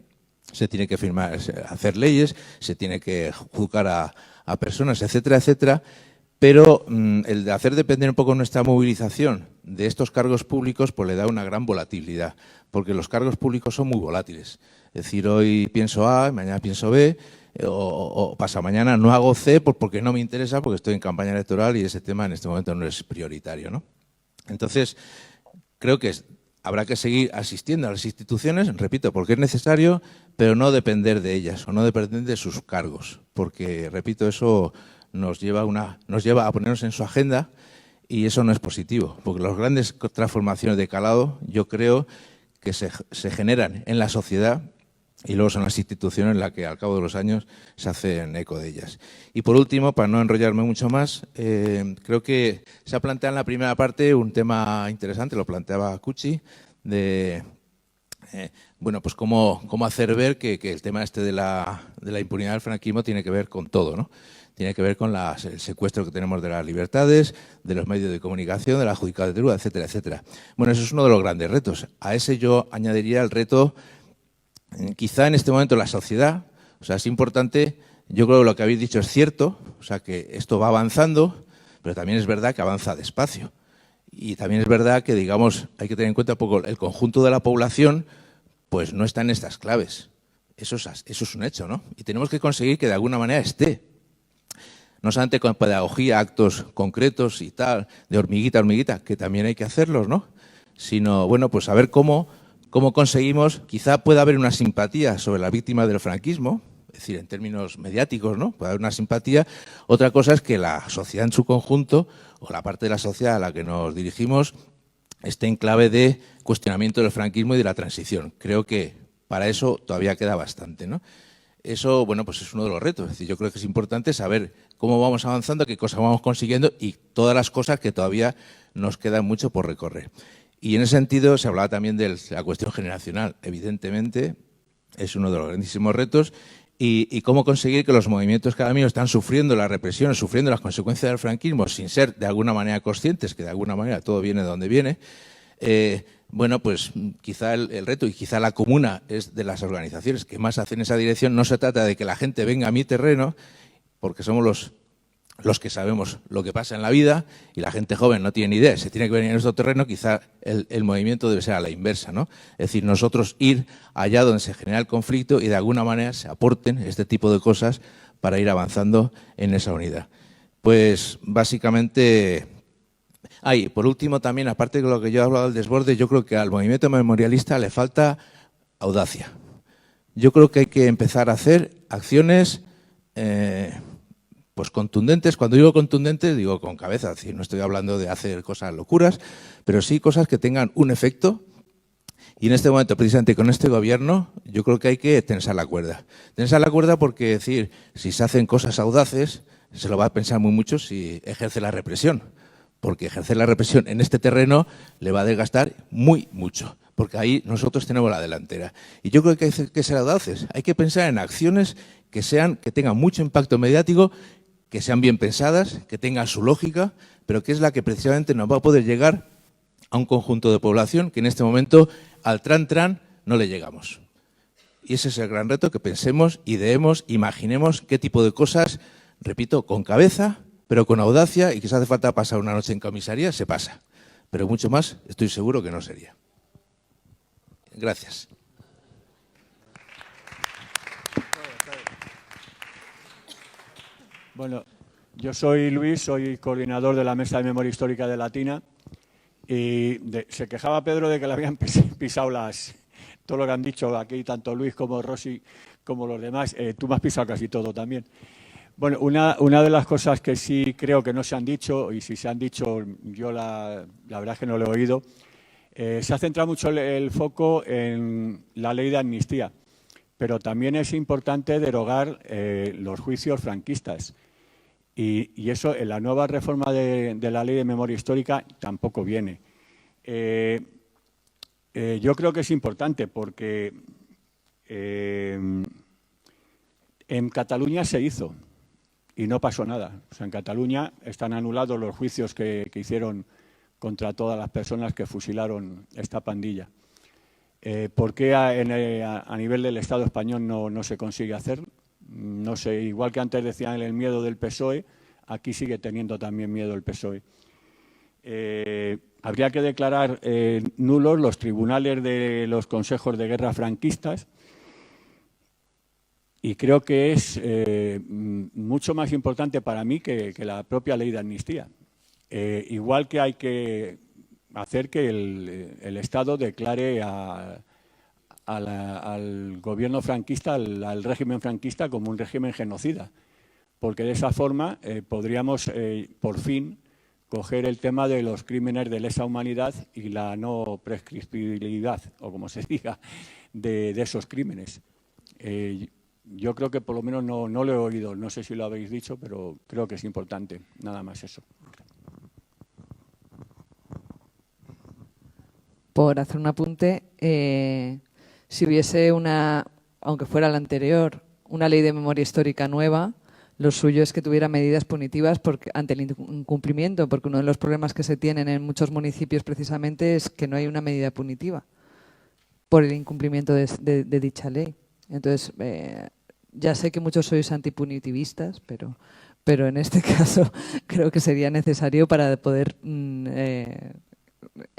se tiene que firmar, hacer leyes, se tiene que juzgar a personas, etcétera, etcétera. Pero el de hacer depender un poco nuestra movilización de estos cargos públicos pues le da una gran volatilidad, porque los cargos públicos son muy volátiles. Es decir, hoy pienso A, mañana pienso B, o pasa mañana no hago C porque no me interesa, porque estoy en campaña electoral y ese tema en este momento no es prioritario, ¿no? Entonces, creo que habrá que seguir asistiendo a las instituciones, repito, porque es necesario, pero no depender de ellas o no depender de sus cargos, porque, repito, eso nos lleva a ponernos en su agenda y eso no es positivo, porque las grandes transformaciones de calado yo creo que se generan en la sociedad y luego son las instituciones en las que al cabo de los años se hacen eco de ellas. Y por último, para no enrollarme mucho más, creo que se ha planteado en la primera parte un tema interesante, lo planteaba Cuchi, de bueno, pues cómo hacer ver que el tema este de la impunidad del franquismo tiene que ver con todo, ¿no? Tiene que ver con el secuestro que tenemos de las libertades, de los medios de comunicación, de la judicatura, etcétera, etcétera. Bueno, eso es uno de los grandes retos. A ese yo añadiría el reto, quizá en este momento la sociedad, o sea, es importante, yo creo que lo que habéis dicho es cierto, o sea, que esto va avanzando, pero también es verdad que avanza despacio. Y también es verdad que, digamos, hay que tener en cuenta un poco el conjunto de la población, pues no está en estas claves. Eso es un hecho, ¿no? Y tenemos que conseguir que de alguna manera esté. No solamente con pedagogía, actos concretos y tal, de hormiguita a hormiguita, que también hay que hacerlos, ¿no? Sino, bueno, pues saber cómo conseguimos, quizá pueda haber una simpatía sobre la víctima del franquismo, es decir, en términos mediáticos, ¿no? Puede haber una simpatía. Otra cosa es que la sociedad en su conjunto, o la parte de la sociedad a la que nos dirigimos, esté en clave de cuestionamiento del franquismo y de la transición. Creo que para eso todavía queda bastante, ¿no? Eso, bueno, pues es uno de los retos. Es decir, yo creo que es importante saber cómo vamos avanzando, qué cosas vamos consiguiendo y todas las cosas que todavía nos quedan mucho por recorrer. Y en ese sentido se hablaba también de la cuestión generacional. Evidentemente es uno de los grandísimos retos y cómo conseguir que los movimientos que ahora mismo están sufriendo la represión, sufriendo las consecuencias del franquismo sin ser de alguna manera conscientes, que de alguna manera todo viene de donde viene, bueno, pues quizá el reto y quizá la comuna es de las organizaciones que más hacen esa dirección. No se trata de que la gente venga a mi terreno, porque somos los que sabemos lo que pasa en la vida, y la gente joven no tiene ni idea, se tiene que venir en nuestro terreno, quizá el movimiento debe ser a la inversa, ¿no? Es decir, nosotros ir allá donde se genera el conflicto y de alguna manera se aporten este tipo de cosas para ir avanzando en esa unidad. Pues básicamente, por último también, aparte de lo que yo he hablado del desborde, yo creo que al movimiento memorialista le falta audacia. Yo creo que hay que empezar a hacer acciones pues contundentes. Cuando digo contundentes, digo con cabeza, es decir, no estoy hablando de hacer cosas locuras, pero sí cosas que tengan un efecto. Y en este momento, precisamente con este gobierno, yo creo que hay que tensar la cuerda. Tensar la cuerda porque, decir, si se hacen cosas audaces, se lo va a pensar muy mucho si ejerce la represión. Porque ejercer la represión en este terreno le va a desgastar mucho. Porque ahí nosotros tenemos la delantera. Y yo creo que hay que ser audaces. Hay que pensar en acciones que tengan mucho impacto mediático, que sean bien pensadas, que tengan su lógica, pero que es la que precisamente nos va a poder llegar a un conjunto de población que en este momento al tran no le llegamos. Y ese es el gran reto, que pensemos, ideemos, imaginemos qué tipo de cosas, repito, con cabeza, pero con audacia, y que si hace falta pasar una noche en comisaría, se pasa. Pero mucho más estoy seguro que no sería. Gracias. Bueno, yo soy Luis, soy coordinador de la Mesa de Memoria Histórica de Latina, y se quejaba Pedro de que le habían pisado todo lo que han dicho aquí, tanto Luis como Rosy como los demás. Tú me has pisado casi todo también. Bueno, una de las cosas que sí creo que no se han dicho, y si se han dicho, yo la verdad es que no lo he oído, se ha centrado mucho el foco en la ley de amnistía, pero también es importante derogar los juicios franquistas. Y eso en la nueva reforma de la Ley de Memoria Histórica tampoco viene. Yo creo que es importante porque en Cataluña se hizo y no pasó nada. O sea, en Cataluña están anulados los juicios que hicieron contra todas las personas que fusilaron esta pandilla. ¿Por qué a nivel del Estado español no se consigue hacer? No sé, igual que antes decían el miedo del PSOE, aquí sigue teniendo también miedo el PSOE. Habría que declarar nulos los tribunales de los consejos de guerra franquistas, y creo que es mucho más importante para mí que la propia ley de amnistía. Igual que hay que hacer que el Estado declare al gobierno franquista, al régimen franquista, como un régimen genocida, porque de esa forma podríamos por fin coger el tema de los crímenes de lesa humanidad y la no prescriptibilidad, o como se diga, de esos crímenes. Yo creo que por lo menos no lo he oído, no sé si lo habéis dicho, pero creo que es importante, nada más eso. Por hacer un apunte, si hubiese aunque fuera la anterior, una ley de memoria histórica nueva, lo suyo es que tuviera medidas punitivas ante el incumplimiento, porque uno de los problemas que se tienen en muchos municipios precisamente es que no hay una medida punitiva por el incumplimiento de dicha ley. Entonces, ya sé que muchos sois antipunitivistas, pero en este caso creo que sería necesario para poder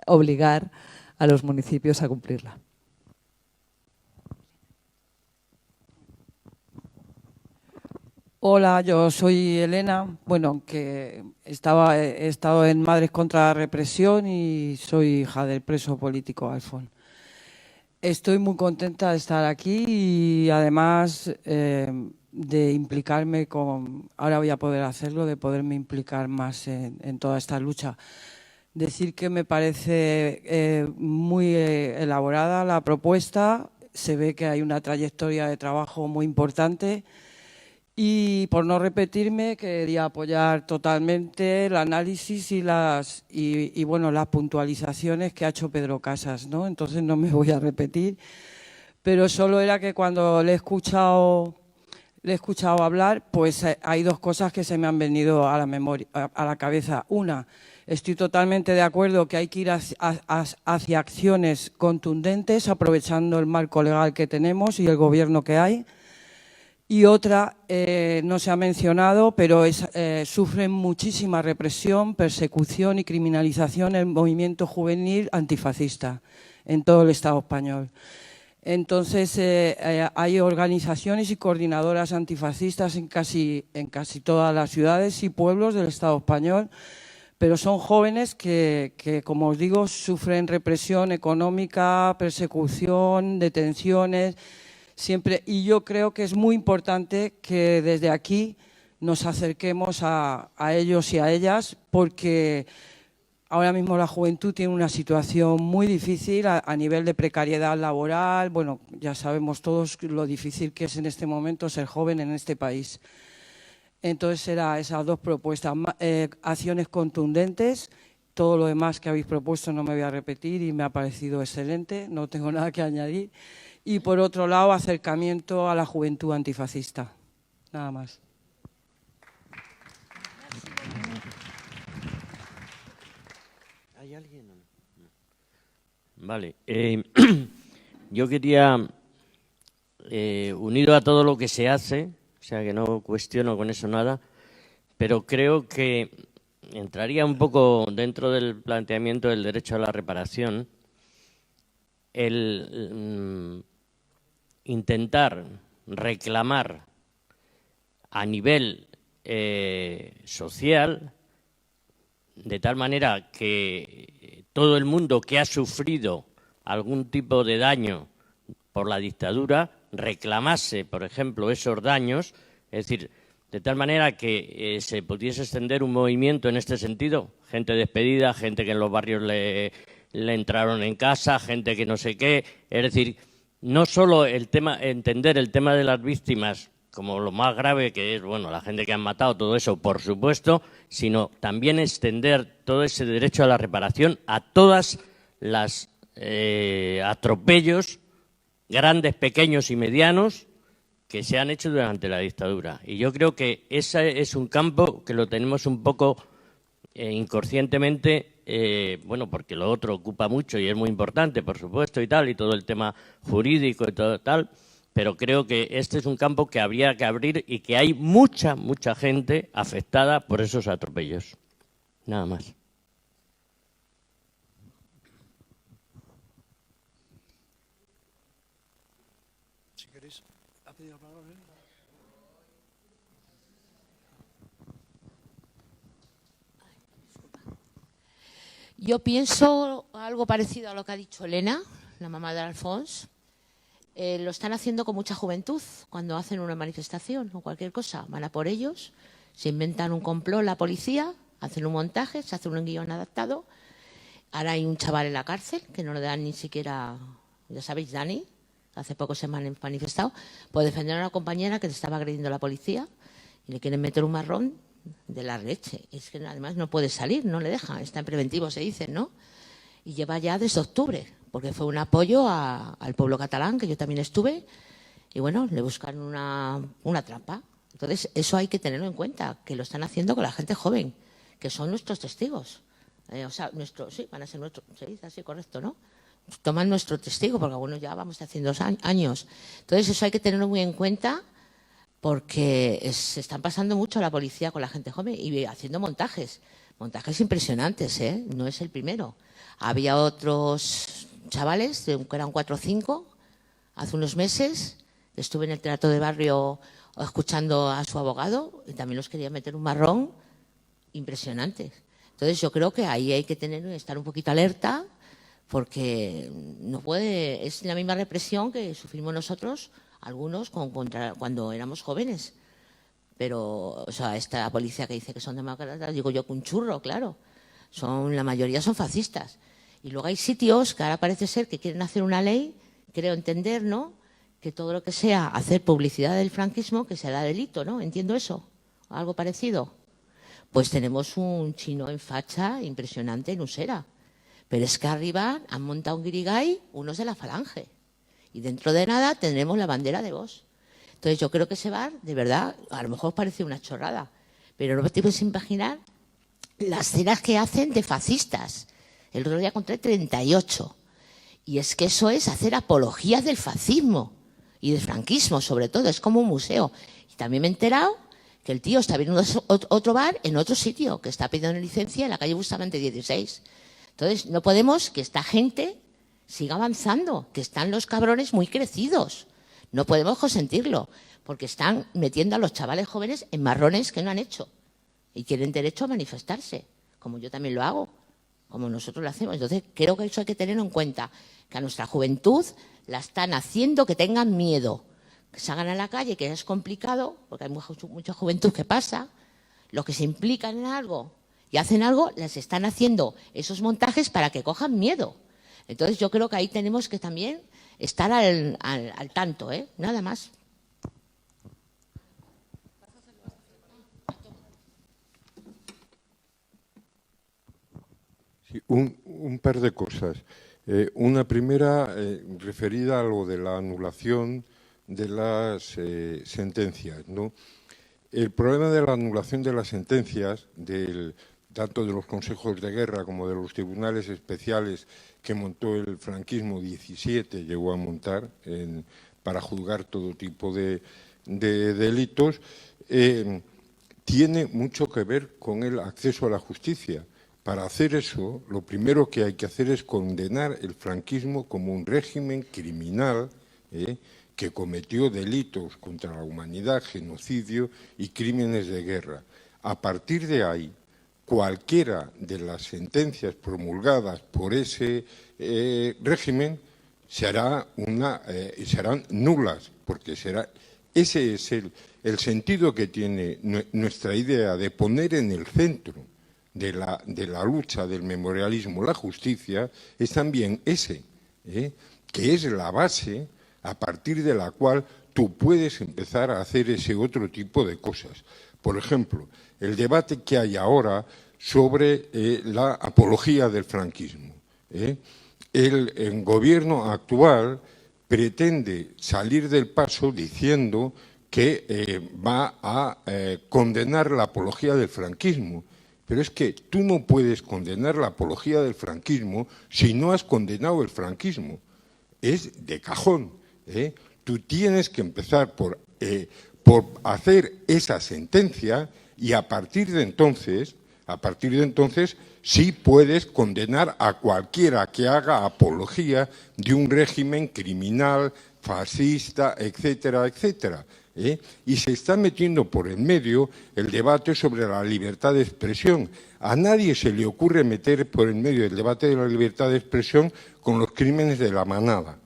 obligar a los municipios a cumplirla. Hola, yo soy Elena, bueno, que he estado en Madres contra la Represión y soy hija del preso político Alfón. Estoy muy contenta de estar aquí y además de implicarme ahora voy a poder hacerlo, de poderme implicar más en toda esta lucha. Decir que me parece muy elaborada la propuesta, se ve que hay una trayectoria de trabajo muy importante. Y por no repetirme, quería apoyar totalmente el análisis y las puntualizaciones que ha hecho Pedro Casas, ¿no? Entonces no me voy a repetir, pero solo era que cuando le he escuchado hablar, pues hay dos cosas que se me han venido a la memoria, a la cabeza. Una, estoy totalmente de acuerdo que hay que ir hacia acciones contundentes, aprovechando el marco legal que tenemos y el gobierno que hay. Y otra, no se ha mencionado, pero sufren muchísima represión, persecución y criminalización el movimiento juvenil antifascista en todo el Estado español. Entonces, hay organizaciones y coordinadoras antifascistas en casi todas las ciudades y pueblos del Estado español, pero son jóvenes que, como os digo, sufren represión económica, persecución, detenciones, siempre. Y yo creo que es muy importante que desde aquí nos acerquemos a ellos y a ellas, porque ahora mismo la juventud tiene una situación muy difícil a nivel de precariedad laboral. Bueno, ya sabemos todos lo difícil que es en este momento ser joven en este país. Entonces, eran esas dos propuestas, acciones contundentes. Todo lo demás que habéis propuesto no me voy a repetir y me ha parecido excelente, no tengo nada que añadir. Y por otro lado, acercamiento a la juventud antifascista. Nada más. ¿Hay alguien? Vale. Yo quería, unido a todo lo que se hace, o sea que no cuestiono con eso nada, pero creo que entraría un poco dentro del planteamiento del derecho a la reparación el intentar reclamar a nivel social, de tal manera que todo el mundo que ha sufrido algún tipo de daño por la dictadura reclamase, por ejemplo, esos daños, es decir, de tal manera que se pudiese extender un movimiento en este sentido, gente despedida, gente que en los barrios le entraron en casa, gente que no sé qué, es decir, no solo entender el tema de las víctimas como lo más grave que es, bueno, la gente que han matado, todo eso, por supuesto, sino también extender todo ese derecho a la reparación a todas las atropellos, grandes, pequeños y medianos, que se han hecho durante la dictadura. Y yo creo que ese es un campo que lo tenemos un poco inconscientemente, bueno, porque lo otro ocupa mucho y es muy importante, por supuesto, y tal, y todo el tema jurídico y todo tal, pero creo que este es un campo que habría que abrir y que hay mucha gente afectada por esos atropellos. Nada más. Si queréis, ¿ha pedido la palabra? Yo pienso algo parecido a lo que ha dicho Elena, la mamá de Alfons. Lo están haciendo con mucha juventud cuando hacen una manifestación o cualquier cosa. Van a por ellos, se inventan un complot la policía, hacen un montaje, se hace un guión adaptado. Ahora hay un chaval en la cárcel que no le dan ni siquiera, ya sabéis, Dani, hace poco se han manifestado, por defender a una compañera que le estaba agrediendo la policía y le quieren meter un marrón de la leche. Es que además no puede salir, no le dejan, está en preventivo, se dice, ¿no? Y lleva ya desde octubre, porque fue un apoyo al pueblo catalán, que yo también estuve, y bueno, le buscan una trampa. Entonces, eso hay que tenerlo en cuenta, que lo están haciendo con la gente joven, que son nuestros testigos. O sea, sí, van a ser nuestros, se dice así, correcto, ¿no? Toman nuestro testigo, porque algunos ya vamos haciendo años. Entonces, eso hay que tenerlo muy en cuenta, porque se están pasando mucho la policía con la gente joven y haciendo montajes impresionantes, ¿eh? No es el primero. Había otros chavales, que eran 4 o 5, hace unos meses, estuve en el teatro de barrio escuchando a su abogado y también los quería meter un marrón impresionante. Entonces yo creo que ahí hay que estar un poquito alerta, porque no puede, es la misma represión que sufrimos nosotros, algunos, cuando éramos jóvenes. Pero, o sea, esta policía que dice que son demócratas, digo yo que un churro, claro. La mayoría son fascistas. Y luego hay sitios que ahora parece ser que quieren hacer una ley, creo entender, ¿no?, que todo lo que sea hacer publicidad del franquismo, que será delito, ¿no? Entiendo eso. Algo parecido. Pues tenemos un chino en facha impresionante en Usera. Pero es que arriba han montado un guirigay unos de la Falange. Y dentro de nada tendremos la bandera de Vox. Entonces yo creo que ese bar, de verdad, a lo mejor parece una chorrada, pero no te puedes imaginar las cenas que hacen de fascistas. El otro día conté 38. Y es que eso es hacer apología del fascismo. y del franquismo sobre todo, es como un museo. Y también me he enterado que el tío está abriendo otro bar en otro sitio, que está pidiendo licencia en la calle Bustamante 16. Entonces, no podemos que esta gente siga avanzando, que están los cabrones muy crecidos. No podemos consentirlo, porque están metiendo a los chavales jóvenes en marrones que no han hecho y tienen derecho a manifestarse, como yo también lo hago, como nosotros lo hacemos. Entonces, creo que eso hay que tenerlo en cuenta, que a nuestra juventud la están haciendo que tengan miedo, que salgan a la calle, que es complicado, porque hay mucha juventud que pasa, los que se implican en algo y hacen algo, les están haciendo esos montajes para que cojan miedo. Entonces, yo creo que ahí tenemos que también estar al tanto, nada más. Sí, un par de cosas. Una primera referida a lo de la anulación de las sentencias, ¿no? El problema de la anulación de las sentencias, tanto de los consejos de guerra como de los tribunales especiales que montó el franquismo, 17 llegó a montar para juzgar todo tipo de delitos, tiene mucho que ver con el acceso a la justicia. Para hacer eso, lo primero que hay que hacer es condenar el franquismo como un régimen criminal que cometió delitos contra la humanidad, genocidio y crímenes de guerra. A partir de ahí, cualquiera de las sentencias promulgadas por ese régimen serán nulas, porque ese es el sentido que tiene nuestra idea de poner en el centro de la lucha del memorialismo la justicia, es también ese, que es la base a partir de la cual tú puedes empezar a hacer ese otro tipo de cosas. Por ejemplo, el debate que hay ahora sobre la apología del franquismo. El gobierno actual pretende salir del paso diciendo que va a condenar la apología del franquismo. Pero es que tú no puedes condenar la apología del franquismo si no has condenado el franquismo. Es de cajón. Tú tienes que empezar por hacer esa sentencia y a partir de entonces sí puedes condenar a cualquiera que haga apología de un régimen criminal, fascista, etcétera, etcétera. Y se está metiendo por el medio el debate sobre la libertad de expresión. A nadie se le ocurre meter por el medio el debate de la libertad de expresión con los crímenes de la manada.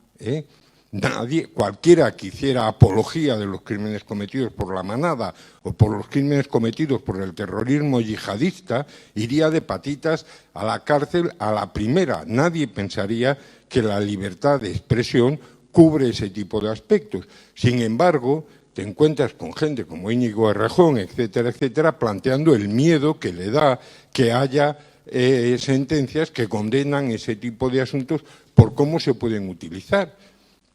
Nadie, cualquiera que hiciera apología de los crímenes cometidos por la manada o por los crímenes cometidos por el terrorismo yihadista, iría de patitas a la cárcel a la primera. Nadie pensaría que la libertad de expresión cubre ese tipo de aspectos. Sin embargo, te encuentras con gente como Íñigo Errejón, etcétera, etcétera, planteando el miedo que le da que haya sentencias que condenan ese tipo de asuntos por cómo se pueden utilizar.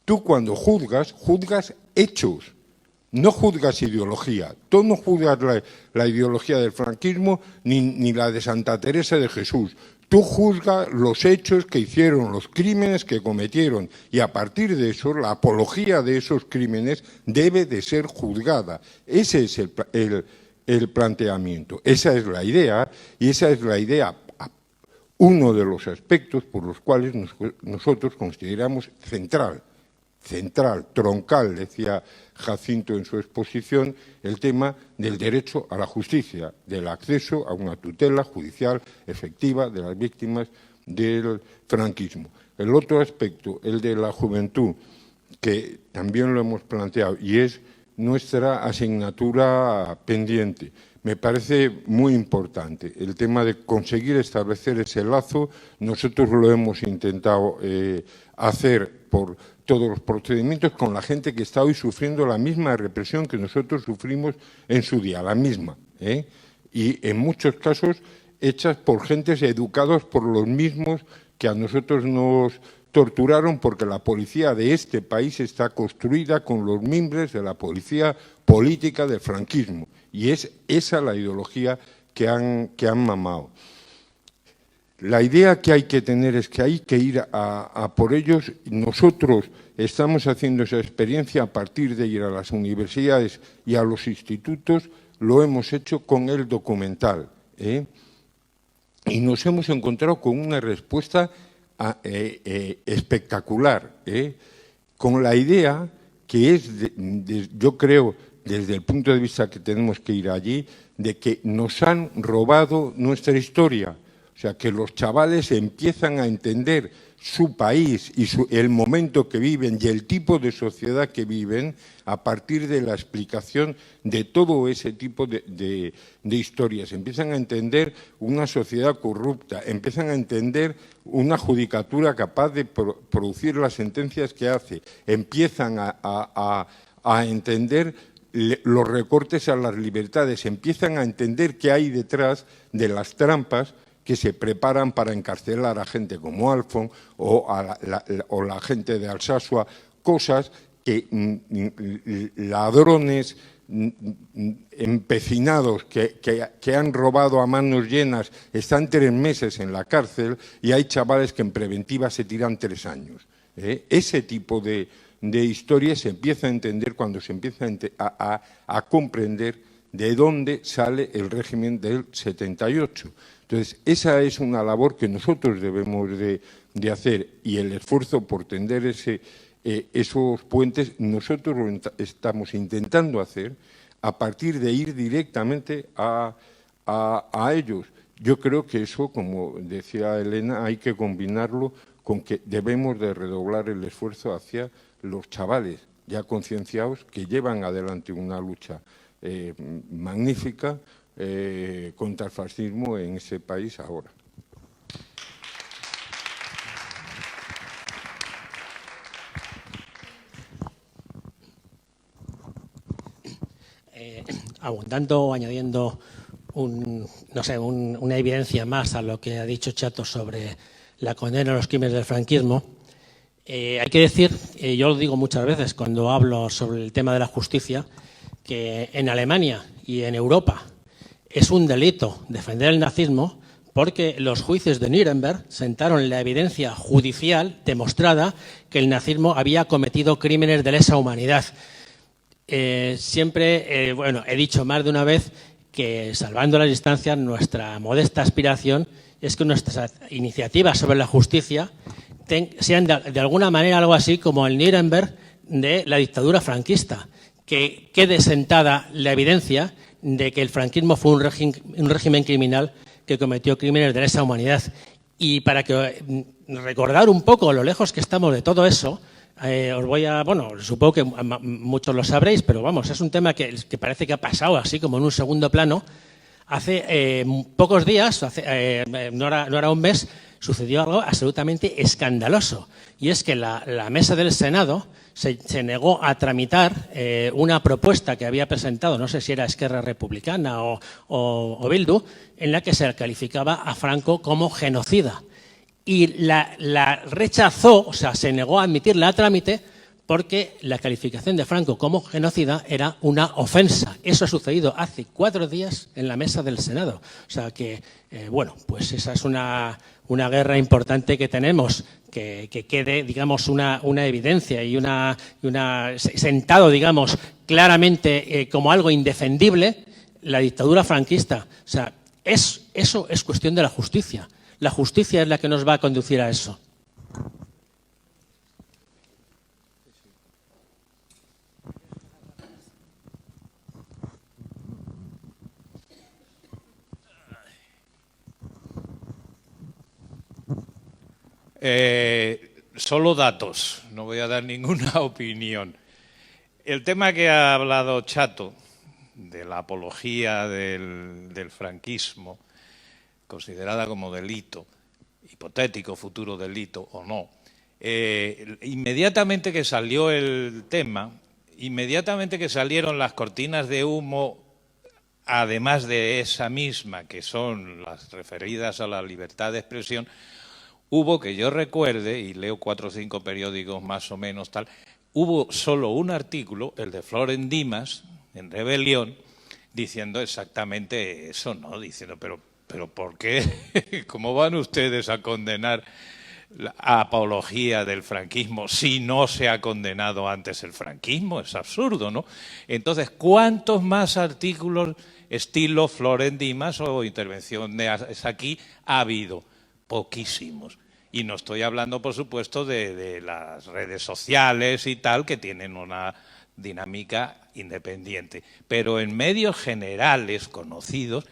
Tú cuando juzgas hechos, no juzgas ideología. Tú no juzgas la ideología del franquismo ni la de Santa Teresa de Jesús. Tú juzgas los hechos que hicieron, los crímenes que cometieron y a partir de eso la apología de esos crímenes debe de ser juzgada. Ese es el planteamiento, esa es la idea y esa es la idea, uno de los aspectos por los cuales nosotros consideramos central, troncal, decía Jacinto en su exposición, el tema del derecho a la justicia, del acceso a una tutela judicial efectiva de las víctimas del franquismo. El otro aspecto, el de la juventud, que también lo hemos planteado y es nuestra asignatura pendiente. Me parece muy importante el tema de conseguir establecer ese lazo. Nosotros lo hemos intentado hacer por todos los procedimientos con la gente que está hoy sufriendo la misma represión que nosotros sufrimos en su día, la misma. Y en muchos casos hechas por gentes educados por los mismos que a nosotros nos torturaron, porque la policía de este país está construida con los mimbres de la policía política del franquismo. Y es esa la ideología que han mamado. La idea que hay que tener es que hay que ir a por ellos. Nosotros estamos haciendo esa experiencia a partir de ir a las universidades y a los institutos, lo hemos hecho con el documental, y nos hemos encontrado con una respuesta espectacular, con la idea que es, yo creo, desde el punto de vista que tenemos que ir allí, de que nos han robado nuestra historia. O sea, que los chavales empiezan a entender su país y el momento que viven y el tipo de sociedad que viven a partir de la explicación de todo ese tipo de historias. Empiezan a entender una sociedad corrupta, empiezan a entender una judicatura capaz de producir las sentencias que hace, empiezan a entender los recortes a las libertades, empiezan a entender qué hay detrás de las trampas que se preparan para encarcelar a gente como Alfon o la gente de Alsasua, cosas que ladrones empecinados que han robado a manos llenas están 3 meses en la cárcel y hay chavales que en preventiva se tiran 3 años. Ese tipo de historias se empieza a entender cuando se empieza a comprender de dónde sale el régimen del 78. Entonces, esa es una labor que nosotros debemos de hacer, y el esfuerzo por tender esos puentes nosotros lo estamos intentando hacer a partir de ir directamente a ellos. Yo creo que eso, como decía Elena, hay que combinarlo con que debemos de redoblar el esfuerzo hacia los chavales ya concienciados que llevan adelante una lucha magnífica contra el fascismo en ese país ahora. Abundando o añadiendo una evidencia más a lo que ha dicho Chato sobre la condena a los crímenes del franquismo, hay que decir, yo lo digo muchas veces cuando hablo sobre el tema de la justicia, que en Alemania y en Europa es un delito defender el nazismo porque los juicios de Nuremberg sentaron la evidencia judicial demostrada que el nazismo había cometido crímenes de lesa humanidad. Siempre, he dicho más de una vez que, salvando las distancias, nuestra modesta aspiración es que nuestras iniciativas sobre la justicia sean de alguna manera algo así como el Nuremberg de la dictadura franquista, que quede sentada la evidencia de que el franquismo fue un régimen criminal que cometió crímenes de lesa humanidad. Y para recordar un poco lo lejos que estamos de todo eso, os voy a, supongo que muchos lo sabréis, pero vamos, es un tema que parece que ha pasado así como en un segundo plano. Hace pocos días, no era un mes, sucedió algo absolutamente escandaloso. Y es que la mesa del Senado se negó a tramitar una propuesta que había presentado, no sé si era Esquerra Republicana o Bildu, en la que se calificaba a Franco como genocida. Y la rechazó, o sea, se negó a admitirla a trámite porque la calificación de Franco como genocida era una ofensa. Eso ha sucedido hace 4 días en la mesa del Senado. O sea que, pues esa es una guerra importante que tenemos, que quede, digamos, una evidencia y sentado, digamos, claramente como algo indefendible, la dictadura franquista. O sea, eso es cuestión de la justicia. La justicia es la que nos va a conducir a eso. Solo datos, no voy a dar ninguna opinión. El tema que ha hablado Chato, de la apología del franquismo, considerada como delito, hipotético futuro delito o no, inmediatamente que salió el tema, inmediatamente que salieron las cortinas de humo, además de esa misma, que son las referidas a la libertad de expresión, hubo, que yo recuerde, y leo 4 o 5 periódicos más o menos tal, hubo solo un artículo, el de Floren Dimas, en Rebelión, diciendo exactamente eso, ¿no? Diciendo, pero ¿por qué? ¿Cómo van ustedes a condenar la apología del franquismo si no se ha condenado antes el franquismo? Es absurdo, ¿no? Entonces, ¿cuántos más artículos estilo Florent Dimas o intervenciones aquí ha habido? Poquísimos. Y no estoy hablando, por supuesto, de las redes sociales y tal, que tienen una dinámica independiente. Pero en medios generales conocidos,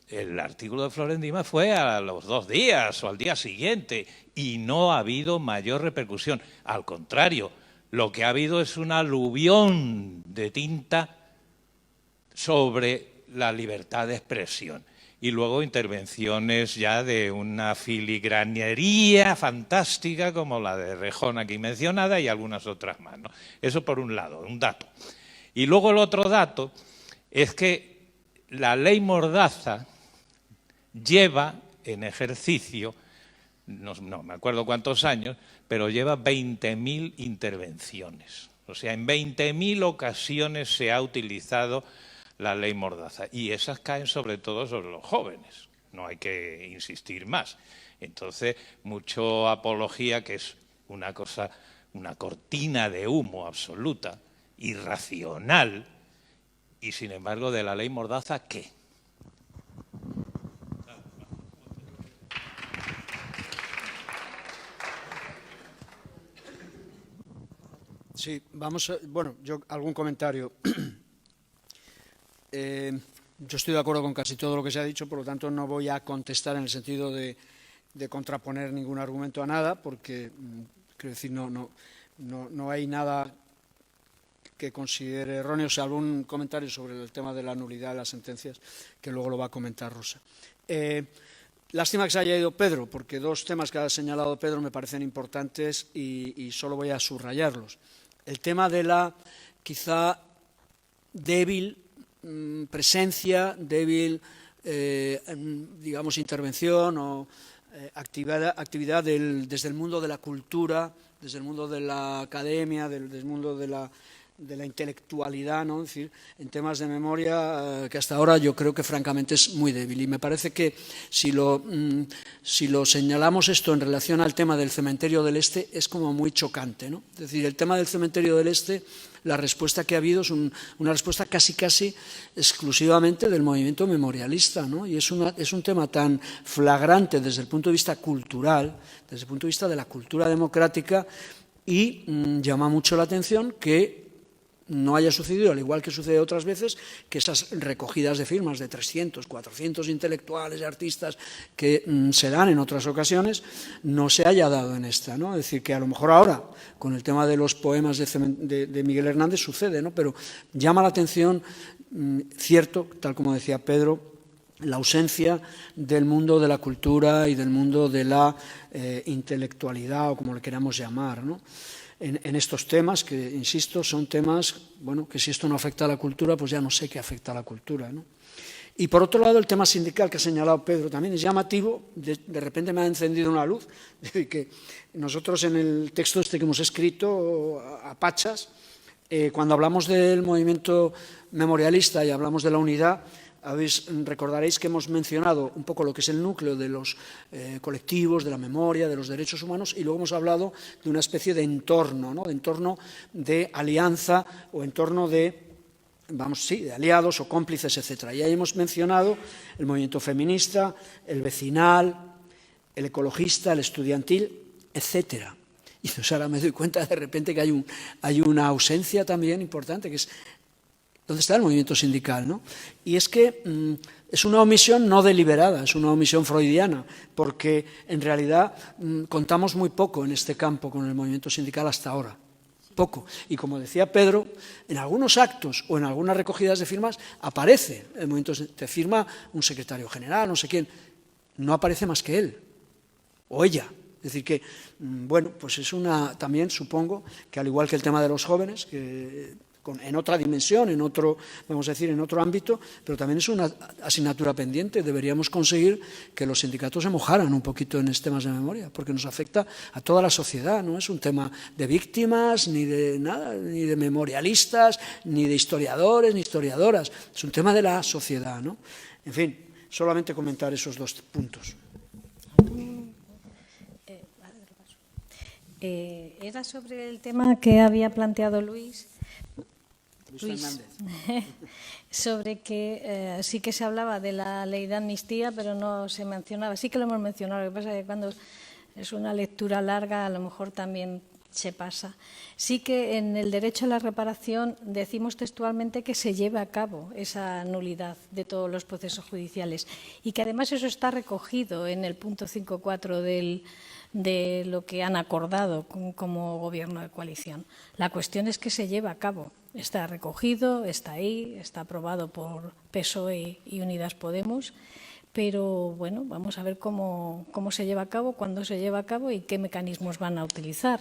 el artículo de Florent Dimas fue a los 2 días o al día siguiente y no ha habido mayor repercusión. Al contrario, lo que ha habido es un aluvión de tinta sobre la libertad de expresión. Y luego intervenciones ya de una filigranería fantástica como la de Rejón aquí mencionada y algunas otras más, ¿no? Eso por un lado, un dato. Y luego el otro dato es que la ley Mordaza lleva en ejercicio, no me acuerdo cuántos años, pero lleva 20.000 intervenciones. O sea, en 20.000 ocasiones se ha utilizado la ley Mordaza, y esas caen sobre todo sobre los jóvenes, no hay que insistir más. Entonces, mucho apología, que es una cosa, una cortina de humo absoluta, irracional, y sin embargo de la ley Mordaza, ¿qué? Sí, vamos a, bueno, yo algún comentario. Yo estoy de acuerdo con casi todo lo que se ha dicho, por lo tanto no voy a contestar en el sentido de contraponer ningún argumento a nada, porque, quiero decir, no hay nada que considere erróneo, salvo un comentario sobre el tema de la nulidad de las sentencias, que luego lo va a comentar Rosa. Lástima que se haya ido Pedro, porque 2 temas que ha señalado Pedro me parecen importantes y solo voy a subrayarlos. El tema de la quizá débil presencia, débil, digamos, intervención o actividad desde el mundo de la cultura, desde el mundo de la academia, desde el mundo de la intelectualidad, ¿no? Es decir, en temas de memoria, que hasta ahora yo creo que francamente es muy débil. Y me parece que si lo señalamos esto en relación al tema del Cementerio del Este, es como muy chocante, ¿no? Es decir, el tema del Cementerio del Este, la respuesta que ha habido es una respuesta casi exclusivamente del movimiento memorialista, ¿no? Y es un tema tan flagrante desde el punto de vista cultural, desde el punto de vista de la cultura democrática, y llama mucho la atención que no haya sucedido, al igual que sucede otras veces, que esas recogidas de firmas de 300, 400 intelectuales y artistas que se dan en otras ocasiones, no se haya dado en esta, ¿no? Es decir, que a lo mejor ahora, con el tema de los poemas de Miguel Hernández sucede, ¿no? Pero llama la atención, cierto, tal como decía Pedro, la ausencia del mundo de la cultura y del mundo de la intelectualidad, o como le queramos llamar, ¿no? En estos temas, que, insisto, son temas, bueno, que si esto no afecta a la cultura, pues ya no sé qué afecta a la cultura, ¿no? Y por otro lado, el tema sindical que ha señalado Pedro también es llamativo, de repente me ha encendido una luz, de que nosotros en el texto este que hemos escrito, a pachas, cuando hablamos del movimiento memorialista y hablamos de la unidad, recordaréis que hemos mencionado un poco lo que es el núcleo de los colectivos, de la memoria, de los derechos humanos, y luego hemos hablado de una especie de entorno, ¿no? De entorno de alianza o entorno de aliados o cómplices, etc. Y ahí hemos mencionado el movimiento feminista, el vecinal, el ecologista, el estudiantil, etc. Y entonces ahora me doy cuenta de repente que hay una ausencia también importante, que es ¿dónde está el movimiento sindical, ¿no? Y es que es una omisión no deliberada, es una omisión freudiana, porque en realidad contamos muy poco en este campo con el movimiento sindical hasta ahora. Poco. Y como decía Pedro, en algunos actos o en algunas recogidas de firmas aparece el movimiento sindical. Te firma un secretario general, no sé quién, no aparece más que él o ella. Es decir que, bueno, pues es también supongo que al igual que el tema de los jóvenes, que en otra dimensión, en otro ámbito, pero también es una asignatura pendiente. Deberíamos conseguir que los sindicatos se mojaran un poquito en temas de memoria, porque nos afecta a toda la sociedad, no es un tema de víctimas, ni de nada, ni de memorialistas, ni de historiadores, ni historiadoras, es un tema de la sociedad, ¿no? En fin, solamente comentar esos 2 puntos. Era sobre el tema que había planteado Luis. Luis, sobre que sí que se hablaba de la ley de amnistía, pero no se mencionaba. Sí que lo hemos mencionado, lo que pasa es que cuando es una lectura larga a lo mejor también se pasa. Sí que en el derecho a la reparación decimos textualmente que se lleva a cabo esa nulidad de todos los procesos judiciales y que además eso está recogido en el punto 5.4 de lo que han acordado como gobierno de coalición. La cuestión es que se lleva a cabo. Está recogido, está ahí, está aprobado por PSOE y Unidas Podemos, pero bueno, vamos a ver cómo se lleva a cabo, cuándo se lleva a cabo y qué mecanismos van a utilizar.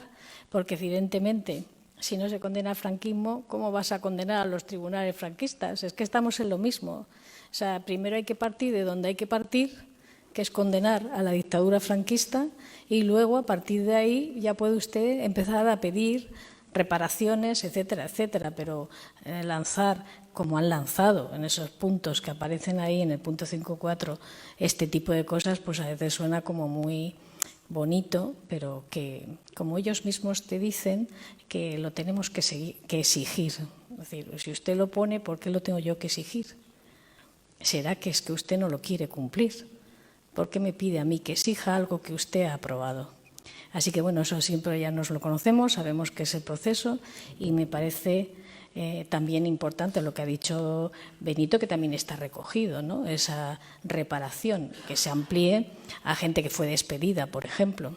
Porque evidentemente, si no se condena al franquismo, ¿cómo vas a condenar a los tribunales franquistas? Es que estamos en lo mismo. O sea, primero hay que partir de donde hay que partir, que es condenar a la dictadura franquista, y luego a partir de ahí ya puede usted empezar a pedir reparaciones, etcétera, etcétera, pero lanzar, como han lanzado en esos puntos que aparecen ahí en el punto 5.4, este tipo de cosas, pues a veces suena como muy bonito, pero que, como ellos mismos te dicen, que lo tenemos que exigir. Es decir, si usted lo pone, ¿por qué lo tengo yo que exigir? ¿Será que es que usted no lo quiere cumplir? ¿Por qué me pide a mí que exija algo que usted ha aprobado? Así que, bueno, eso siempre ya nos lo conocemos, sabemos que es el proceso y me parece también importante lo que ha dicho Benito, que también está recogido, ¿no? Esa reparación, que se amplíe a gente que fue despedida, por ejemplo.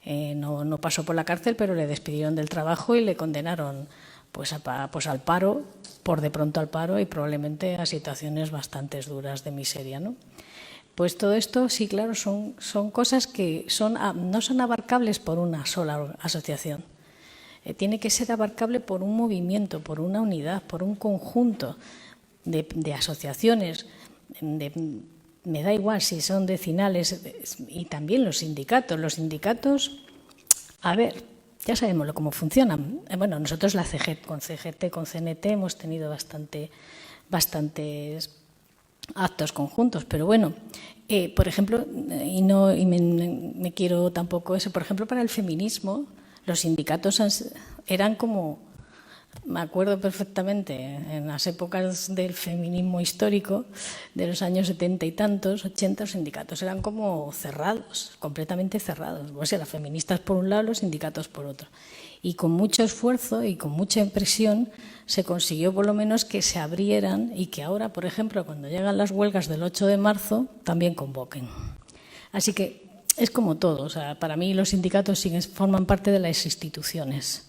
No pasó por la cárcel, pero le despidieron del trabajo y le condenaron pues al paro, por de pronto al paro y probablemente a situaciones bastante duras de miseria, ¿no? Pues todo esto, sí, claro, son cosas que no son abarcables por una sola asociación. Tiene que ser abarcable por un movimiento, por una unidad, por un conjunto de asociaciones. Me da igual si son vecinales y también los sindicatos. Los sindicatos, a ver, ya sabemos cómo funcionan. Bueno, nosotros con CGT, con CNT hemos tenido bastantes actos conjuntos, pero bueno, por ejemplo, me quiero tampoco eso, por ejemplo, para el feminismo, los sindicatos eran como, me acuerdo perfectamente, en las épocas del feminismo histórico, de los años 70 y tantos, 80, los sindicatos eran como cerrados, completamente cerrados. O sea, las feministas por un lado, los sindicatos por otro. Y con mucho esfuerzo y con mucha presión se consiguió por lo menos que se abrieran y que ahora, por ejemplo, cuando llegan las huelgas del 8 de marzo, también convoquen. Así que es como todo. O sea, para mí los sindicatos forman parte de las instituciones.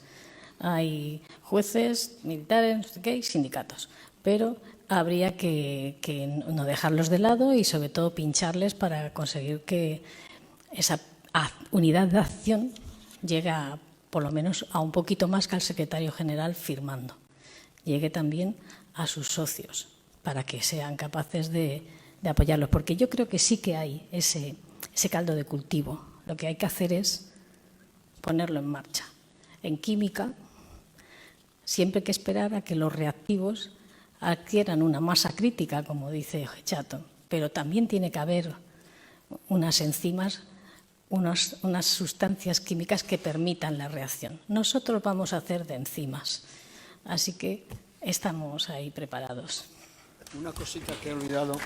Hay jueces, militares, no sé qué, y sindicatos. Pero habría que no dejarlos de lado y sobre todo pincharles para conseguir que esa unidad de acción llegue por lo menos a un poquito más que al secretario general firmando. Llegue también a sus socios para que sean capaces de apoyarlos. Porque yo creo que sí que hay ese caldo de cultivo. Lo que hay que hacer es ponerlo en marcha. En química, siempre hay que esperar a que los reactivos adquieran una masa crítica, como dice Chato, pero también tiene que haber unas enzimas, unas sustancias químicas que permitan la reacción. Nosotros vamos a hacer de enzimas, así que estamos ahí preparados. Una cosita que he olvidado.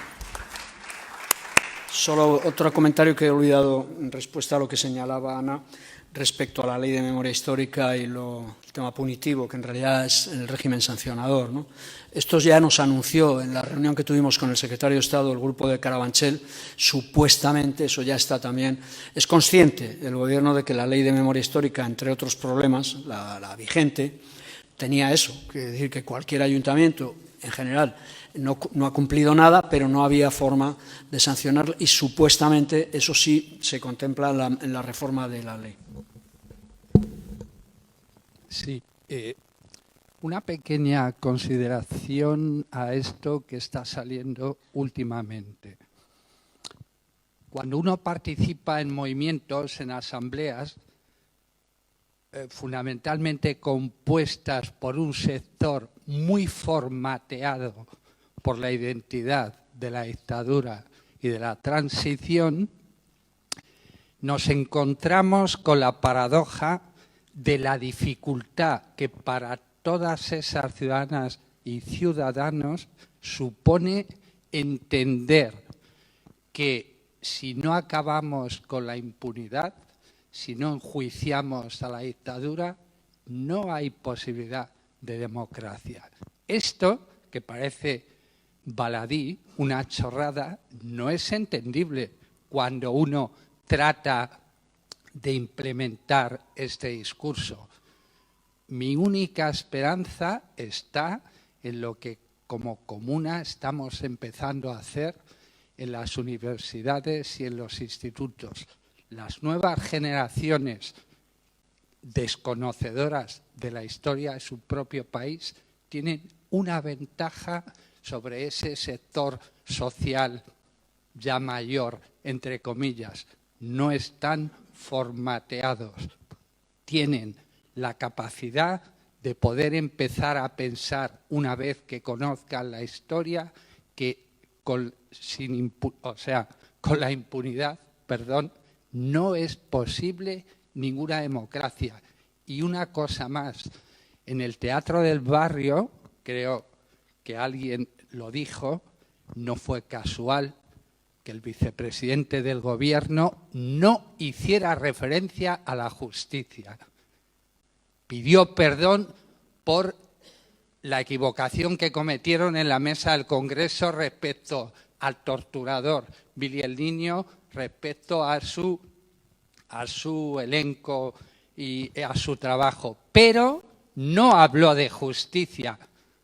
Solo otro comentario que he olvidado en respuesta a lo que señalaba Ana respecto a la ley de memoria histórica y el tema punitivo, que en realidad es el régimen sancionador, ¿no? Esto ya nos anunció en la reunión que tuvimos con el secretario de Estado del grupo de Carabanchel, supuestamente, eso ya está también, es consciente el Gobierno de que la ley de memoria histórica, entre otros problemas, la vigente, tenía eso, que decir que cualquier ayuntamiento, en general, no ha cumplido nada, pero no había forma de sancionarlo y supuestamente eso sí se contempla en la reforma de la ley. Sí, una pequeña consideración a esto que está saliendo últimamente. Cuando uno participa en movimientos, en asambleas, fundamentalmente compuestas por un sector muy formateado por la identidad de la dictadura y de la transición, nos encontramos con la paradoja de la dificultad que para todas esas ciudadanas y ciudadanos supone entender que si no acabamos con la impunidad, si no enjuiciamos a la dictadura, no hay posibilidad de democracia. Esto, que parece baladí, una chorrada, no es entendible cuando uno trata de implementar este discurso. Mi única esperanza está en lo que como comuna estamos empezando a hacer en las universidades y en los institutos. Las nuevas generaciones desconocedoras de la historia de su propio país tienen una ventaja sobre ese sector social ya mayor, entre comillas. No están formateados, tienen la capacidad de poder empezar a pensar, una vez que conozcan la historia, que con la impunidad, no es posible ninguna democracia. Y una cosa más, en el Teatro del Barrio, creo que alguien lo dijo, no fue casual que el vicepresidente del Gobierno no hiciera referencia a la justicia. Pidió perdón por la equivocación que cometieron en la mesa del Congreso respecto al torturador Billy el Niño, respecto a su elenco y a su trabajo. Pero no habló de justicia.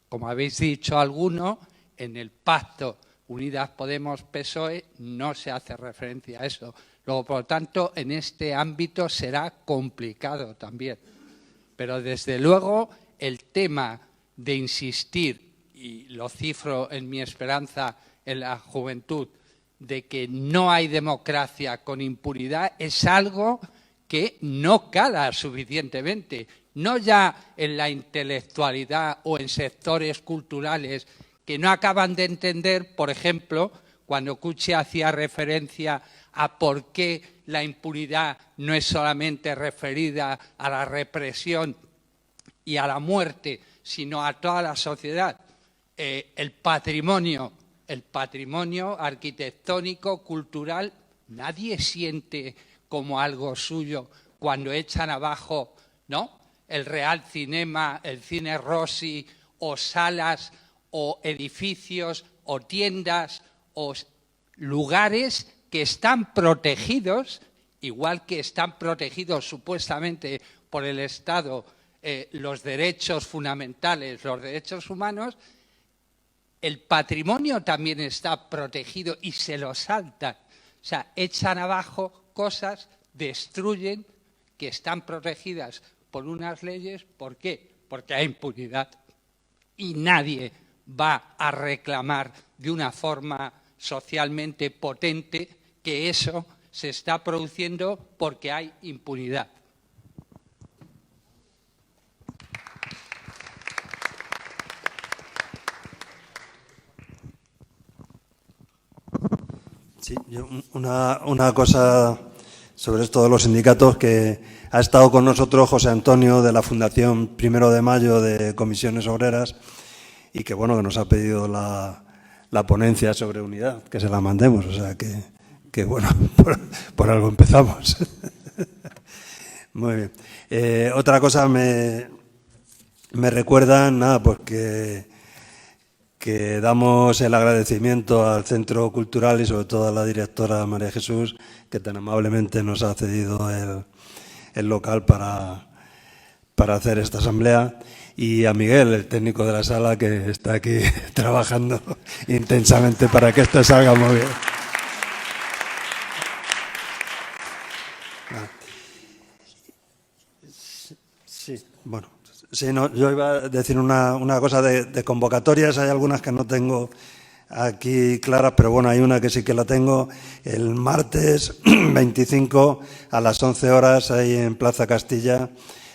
Como habéis dicho algunos, en el pacto Unidas Podemos-PSOE no se hace referencia a eso. Luego, por lo tanto, en este ámbito será complicado también. Pero desde luego el tema de insistir, y lo cifro en mi esperanza en la juventud, de que no hay democracia con impunidad, es algo que no cala suficientemente, no ya en la intelectualidad o en sectores culturales que no acaban de entender, por ejemplo, cuando Cuchi hacía referencia a por qué la impunidad no es solamente referida a la represión y a la muerte, sino a toda la sociedad. El patrimonio arquitectónico, cultural, nadie siente como algo suyo cuando echan abajo, ¿no?, el Real Cinema, el Cine Rossi, o salas, o edificios, o tiendas, o lugares que están protegidos, igual que están protegidos supuestamente por el Estado los derechos fundamentales, los derechos humanos. El patrimonio también está protegido y se lo saltan. O sea, echan abajo cosas, destruyen, que están protegidas por unas leyes. ¿Por qué? Porque hay impunidad. Y nadie va a reclamar de una forma socialmente potente que eso se está produciendo porque hay impunidad. Sí, yo una cosa sobre esto de los sindicatos, que ha estado con nosotros José Antonio de la Fundación 1 de Mayo de Comisiones Obreras y que bueno, que nos ha pedido la ponencia sobre unidad, que se la mandemos, o sea que bueno, por algo empezamos. Muy bien. Otra cosa me recuerda, nada, porque que damos el agradecimiento al Centro Cultural y sobre todo a la directora María Jesús, que tan amablemente nos ha cedido el local para hacer esta asamblea, y a Miguel, el técnico de la sala, que está aquí trabajando intensamente para que esto salga muy bien. Sí, bueno. Sí, no, yo iba a decir una cosa de convocatorias. Hay algunas que no tengo aquí claras, pero bueno, hay una que sí que la tengo. El martes 25 a las 11 horas ahí en Plaza Castilla,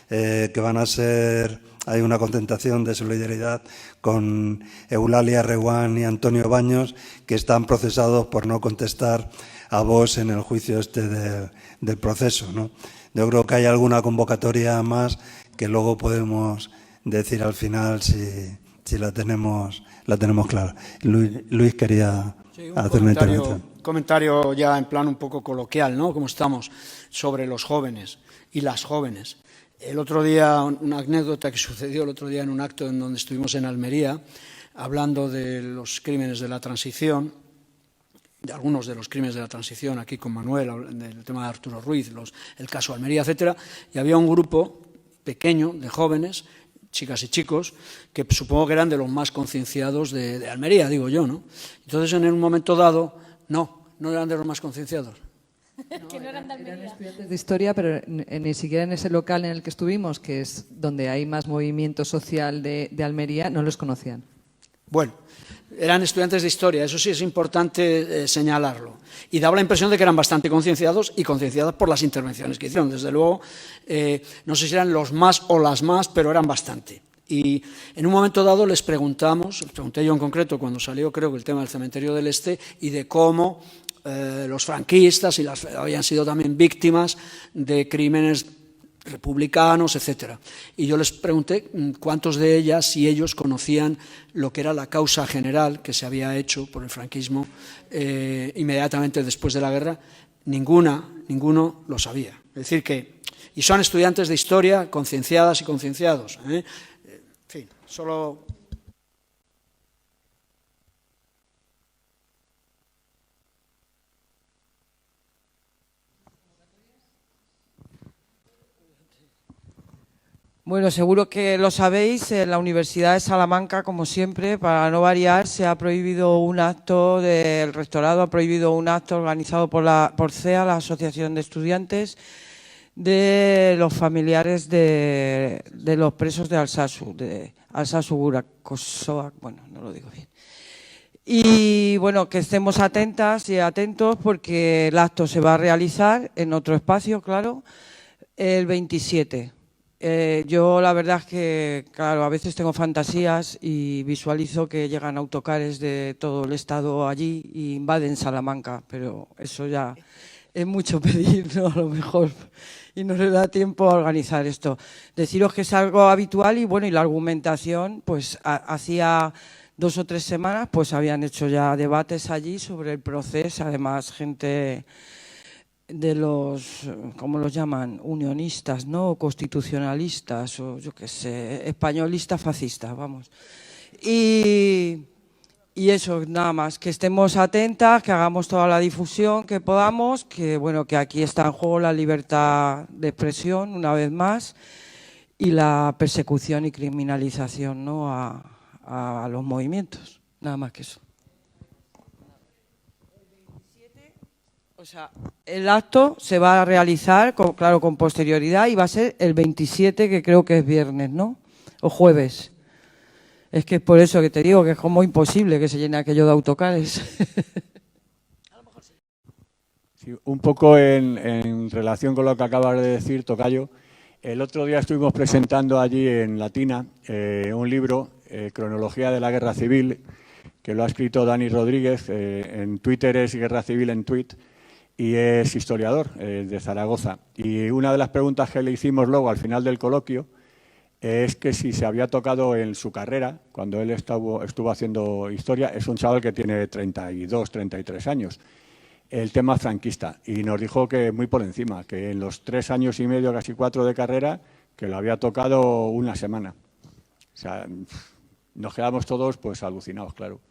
que van a ser, hay una concentración de solidaridad con Eulalia Reguán y Antonio Baños, que están procesados por no contestar a Vox en el juicio del proceso, ¿no? Yo creo que hay alguna convocatoria más que luego podemos decir al final si la tenemos clara. Luis quería hacer una intervención. Comentario ya en plan un poco coloquial, ¿no? Como estamos sobre los jóvenes y las jóvenes. El otro día, una anécdota que sucedió el otro día en un acto en donde estuvimos en Almería, hablando de los crímenes de la transición, de algunos de los crímenes de la transición, aquí con Manuel, del tema de Arturo Ruiz, el caso Almería, etcétera, y había un grupo pequeño de jóvenes, chicas y chicos, que supongo que eran de los más concienciados de Almería, digo yo, ¿no? Entonces, en un momento dado, no eran de los más concienciados. Que no eran de Almería. Eran estudiantes de historia, pero ni siquiera en ese local en el que estuvimos, que es donde hay más movimiento social de Almería, no los conocían. Bueno, eran estudiantes de historia, eso sí es importante señalarlo. Y daba la impresión de que eran bastante concienciados y concienciados por las intervenciones que hicieron. Desde luego, no sé si eran los más o las más, pero eran bastante. Y en un momento dado les pregunté yo en concreto cuando salió creo que el tema del cementerio del Este y de cómo los franquistas habían sido también víctimas de crímenes republicanos, etcétera. Y yo les pregunté cuántos de ellas y ellos conocían lo que era la causa general que se había hecho por el franquismo inmediatamente después de la guerra. Ninguno lo sabía. Es decir que, y son estudiantes de historia concienciadas y concienciados. En fin, solo... Bueno, seguro que lo sabéis, en la Universidad de Salamanca, como siempre, para no variar, se ha prohibido un acto, el rectorado ha prohibido un acto organizado por CEA, la Asociación de Estudiantes, de los familiares de los presos de Alsasu, Gurakosoa, bueno, no lo digo bien. Y bueno, que estemos atentas y atentos porque el acto se va a realizar en otro espacio, claro, el 27. Yo la verdad es que, claro, a veces tengo fantasías y visualizo que llegan autocares de todo el estado allí y invaden Salamanca, pero eso ya es mucho pedir, ¿no? A lo mejor, y no le da tiempo a organizar esto. Deciros que es algo habitual y bueno, y la argumentación, pues hacía 2 o 3 semanas, pues habían hecho ya debates allí sobre el proceso, además gente de los, ¿cómo los llaman? Unionistas, ¿no? O constitucionalistas, o yo qué sé, españolistas fascistas, vamos. Y eso, nada más, que estemos atentas, que hagamos toda la difusión que podamos, que bueno, que aquí está en juego la libertad de expresión, una vez más, y la persecución y criminalización, ¿no? a los movimientos, nada más que eso. O sea, el acto se va a realizar, claro, con posterioridad y va a ser el 27, que creo que es viernes, ¿no? O jueves. Es que es por eso que te digo que es como imposible que se llene aquello de autocares. Sí, un poco en relación con lo que acabas de decir, Tocayo, el otro día estuvimos presentando allí en Latina un libro, Cronología de la Guerra Civil, que lo ha escrito Dani Rodríguez, en Twitter es Guerra Civil en Tweet, y es historiador de Zaragoza. Y una de las preguntas que le hicimos luego al final del coloquio es que si se había tocado en su carrera, cuando él estuvo haciendo historia, es un chaval que tiene 32, 33 años, el tema franquista. Y nos dijo que muy por encima, que en los 3 años y medio, casi 4 de carrera, que lo había tocado una semana. O sea, nos quedamos todos pues alucinados, claro.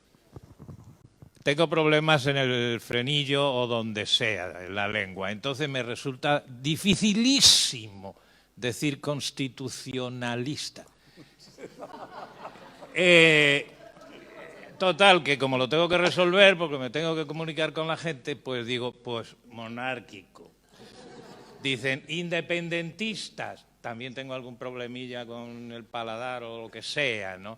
Tengo problemas en el frenillo o donde sea, en la lengua. Entonces me resulta dificilísimo decir constitucionalista. Total, que como lo tengo que resolver, porque me tengo que comunicar con la gente, pues digo, pues monárquico. Dicen independentistas. También tengo algún problemilla con el paladar o lo que sea, ¿no?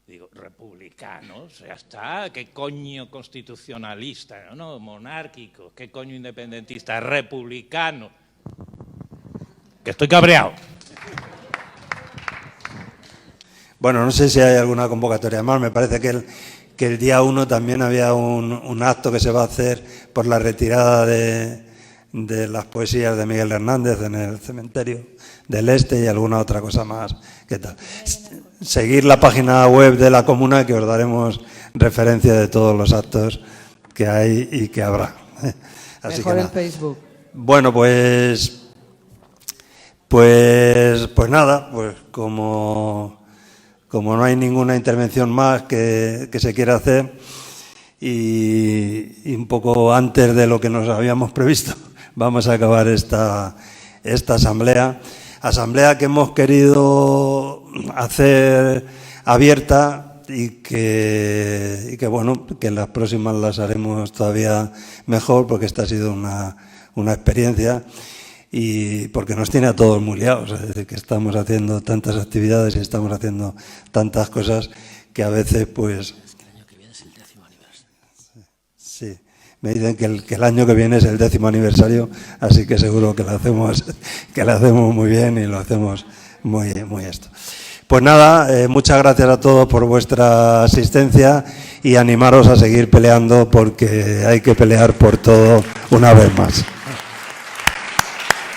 Digo, republicanos, ya está, ¿qué coño constitucionalista? No, monárquico, ¿qué coño independentista? Republicano. Que estoy cabreado. Bueno, no sé si hay alguna convocatoria más, me parece que que el día 1 también había un acto que se va a hacer por la retirada de las poesías de Miguel Hernández en el cementerio del Este y alguna otra cosa más. ¿Qué tal? Seguir la página web de la comuna, que os daremos referencia de todos los actos que hay y que habrá. Así Mejor que el Facebook. Bueno, pues nada, pues como no hay ninguna intervención más que se quiera hacer y un poco antes de lo que nos habíamos previsto, vamos a acabar esta asamblea que hemos querido hacer abierta y que bueno, que en las próximas las haremos todavía mejor, porque esta ha sido una experiencia y porque nos tiene a todos muy liados, es decir, que estamos haciendo tantas actividades y estamos haciendo tantas cosas que a veces pues... Sí, me dicen que el año que viene es el 10º aniversario, así que seguro que lo hacemos muy bien y lo hacemos muy esto. Pues nada, muchas gracias a todos por vuestra asistencia y animaros a seguir peleando, porque hay que pelear por todo una vez más.